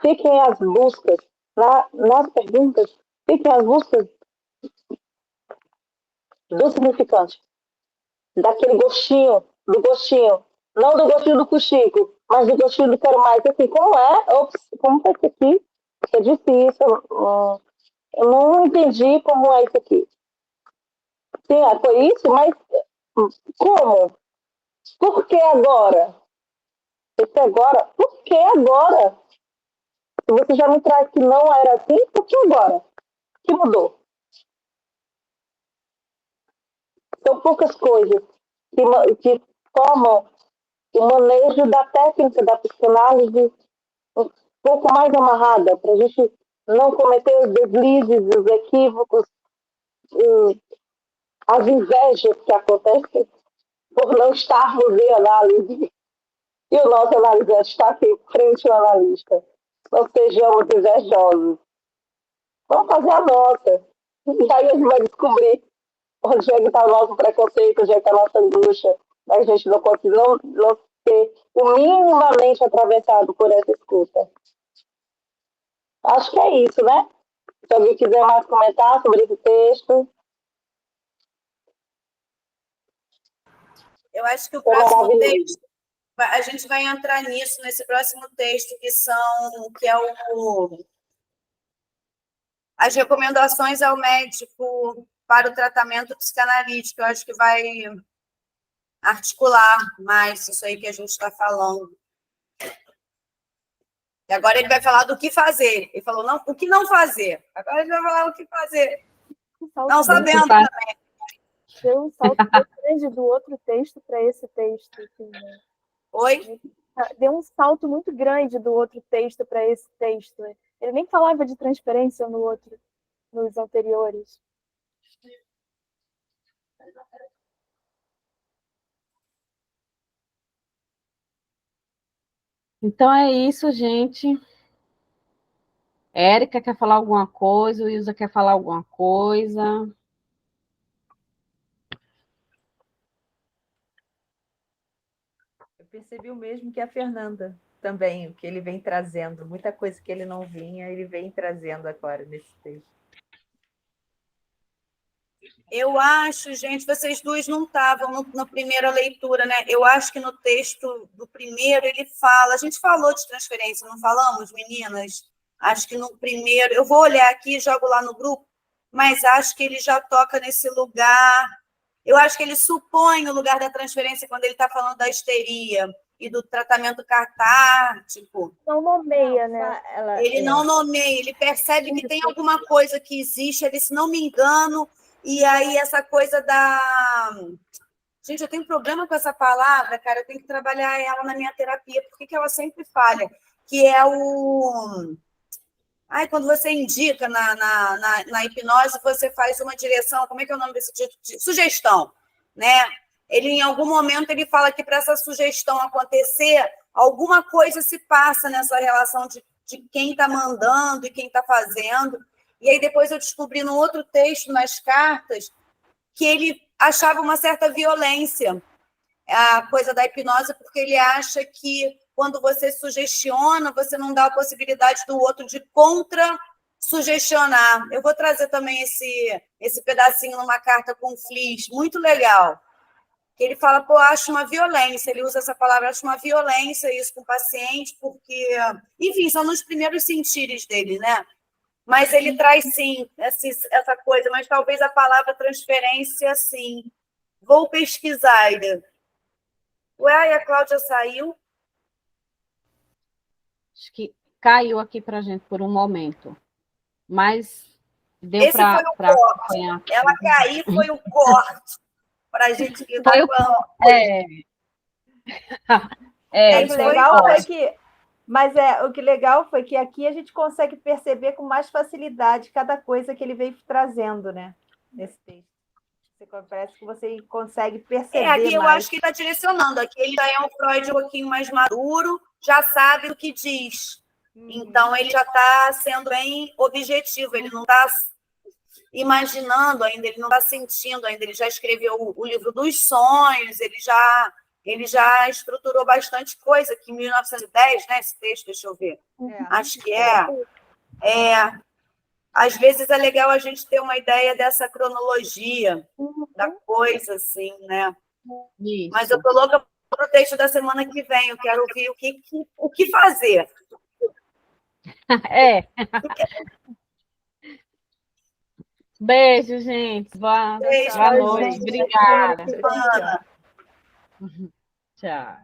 Fiquem as buscas, nas perguntas, fiquem as buscas do significante, daquele gostinho, do gostinho, não do gostinho do cuxico, mas do gostinho do quero mais. Assim, como é? Ops, como foi isso aqui? É difícil. Eu não entendi como é isso aqui. Sim, foi isso, mas como? Por que agora? Esse agora? Por que agora? Se você já me traz que não era assim, por que agora? O que mudou? São poucas coisas que tomam o manejo da técnica da psicanálise um pouco mais amarrada, para a gente não cometer os deslizes, os equívocos, as invejas que acontecem por não estarmos em análise. E o nosso analisante está aqui frente ao analista. Não sejamos invejosos. Vamos fazer a nossa. E aí a gente vai descobrir onde é que está o nosso preconceito, onde é que está a nossa angústia. A gente não conseguir não ser o minimamente atravessado por essa escuta. Acho que é isso, né? Se alguém quiser mais comentar sobre esse texto. Eu acho que o Foi próximo maravilhoso. texto, a gente vai entrar nisso, nesse próximo texto, que é as recomendações ao médico para o tratamento psicanalítico. Eu acho que vai articular mais isso aí que a gente está falando. E agora ele vai falar do que fazer. Ele falou, não, o que não fazer. Agora ele vai falar o que fazer. Não sabendo. Deu um salto muito grande do outro texto para esse texto. Assim, né? Oi? Deu um salto muito grande do outro texto para esse texto. Né? Ele nem falava de transferência no outro, nos anteriores. Então é isso, gente. Érica quer falar alguma coisa, o Ilza quer falar alguma coisa. Eu percebi o mesmo que a Fernanda também, o que ele vem trazendo. Muita coisa que ele não vinha, ele vem trazendo agora nesse texto. Eu acho, gente, vocês duas não estavam na primeira leitura, né? Eu acho que no texto do primeiro ele fala, a gente falou de transferência, não falamos, meninas? Acho que no primeiro, eu vou olhar aqui e jogo lá no grupo, mas acho que ele já toca nesse lugar. Eu acho que ele supõe o lugar da transferência quando ele está falando da histeria e do tratamento catártico. Não nomeia, né? Ele não nomeia, ele percebe que tem alguma coisa que existe, ele, se não me engano, e aí essa coisa da... Gente, eu tenho problema com essa palavra, cara, eu tenho que trabalhar ela na minha terapia, porque ela sempre falha, que é o... Ai, quando você indica na hipnose, você faz uma direção, como é que é o nome desse tipo de sugestão, né? Ele, em algum momento, ele fala que para essa sugestão acontecer, alguma coisa se passa nessa relação de quem está mandando e quem está fazendo. E aí depois eu descobri num outro texto, nas cartas, que ele achava uma certa violência, a coisa da hipnose, porque ele acha que quando você sugestiona, você não dá a possibilidade do outro de contra-sugestionar. Eu vou trazer também esse pedacinho numa carta com Fliss, muito legal. Que ele fala, pô, acho uma violência, ele usa essa palavra, acho uma violência isso com o paciente, porque, enfim, são nos primeiros sentires dele, né? Mas ele traz, sim, essa coisa, mas talvez a palavra transferência, sim. Vou pesquisar, Ida. Ué, a Cláudia saiu? Acho que caiu aqui para a gente por um momento, mas deu Esse foi o corte. Acompanhar. Ela cair foi o corte para a gente lidar Foi o com ela. O Isso legal foi foi que, mas o que legal foi que aqui a gente consegue perceber com mais facilidade cada coisa que ele veio trazendo, né? Nesse texto. Parece que você consegue perceber aqui eu mais. acho que ele está direcionando. Aqui ele já é um Freud um pouquinho mais maduro, já sabe o que diz. Então, ele já está sendo bem objetivo, ele não está imaginando ainda, ele não está sentindo ainda, ele já escreveu o livro dos sonhos, ele já estruturou bastante coisa, que em 1910, né, esse texto, deixa eu ver, acho que às vezes é legal a gente ter uma ideia dessa cronologia da coisa, assim, né? Isso. Mas eu estou louca para o texto da semana que vem, eu quero ouvir o que fazer. Beijo, gente. Boa Beijo, noite. gente. Obrigada. Tchau. Tchau.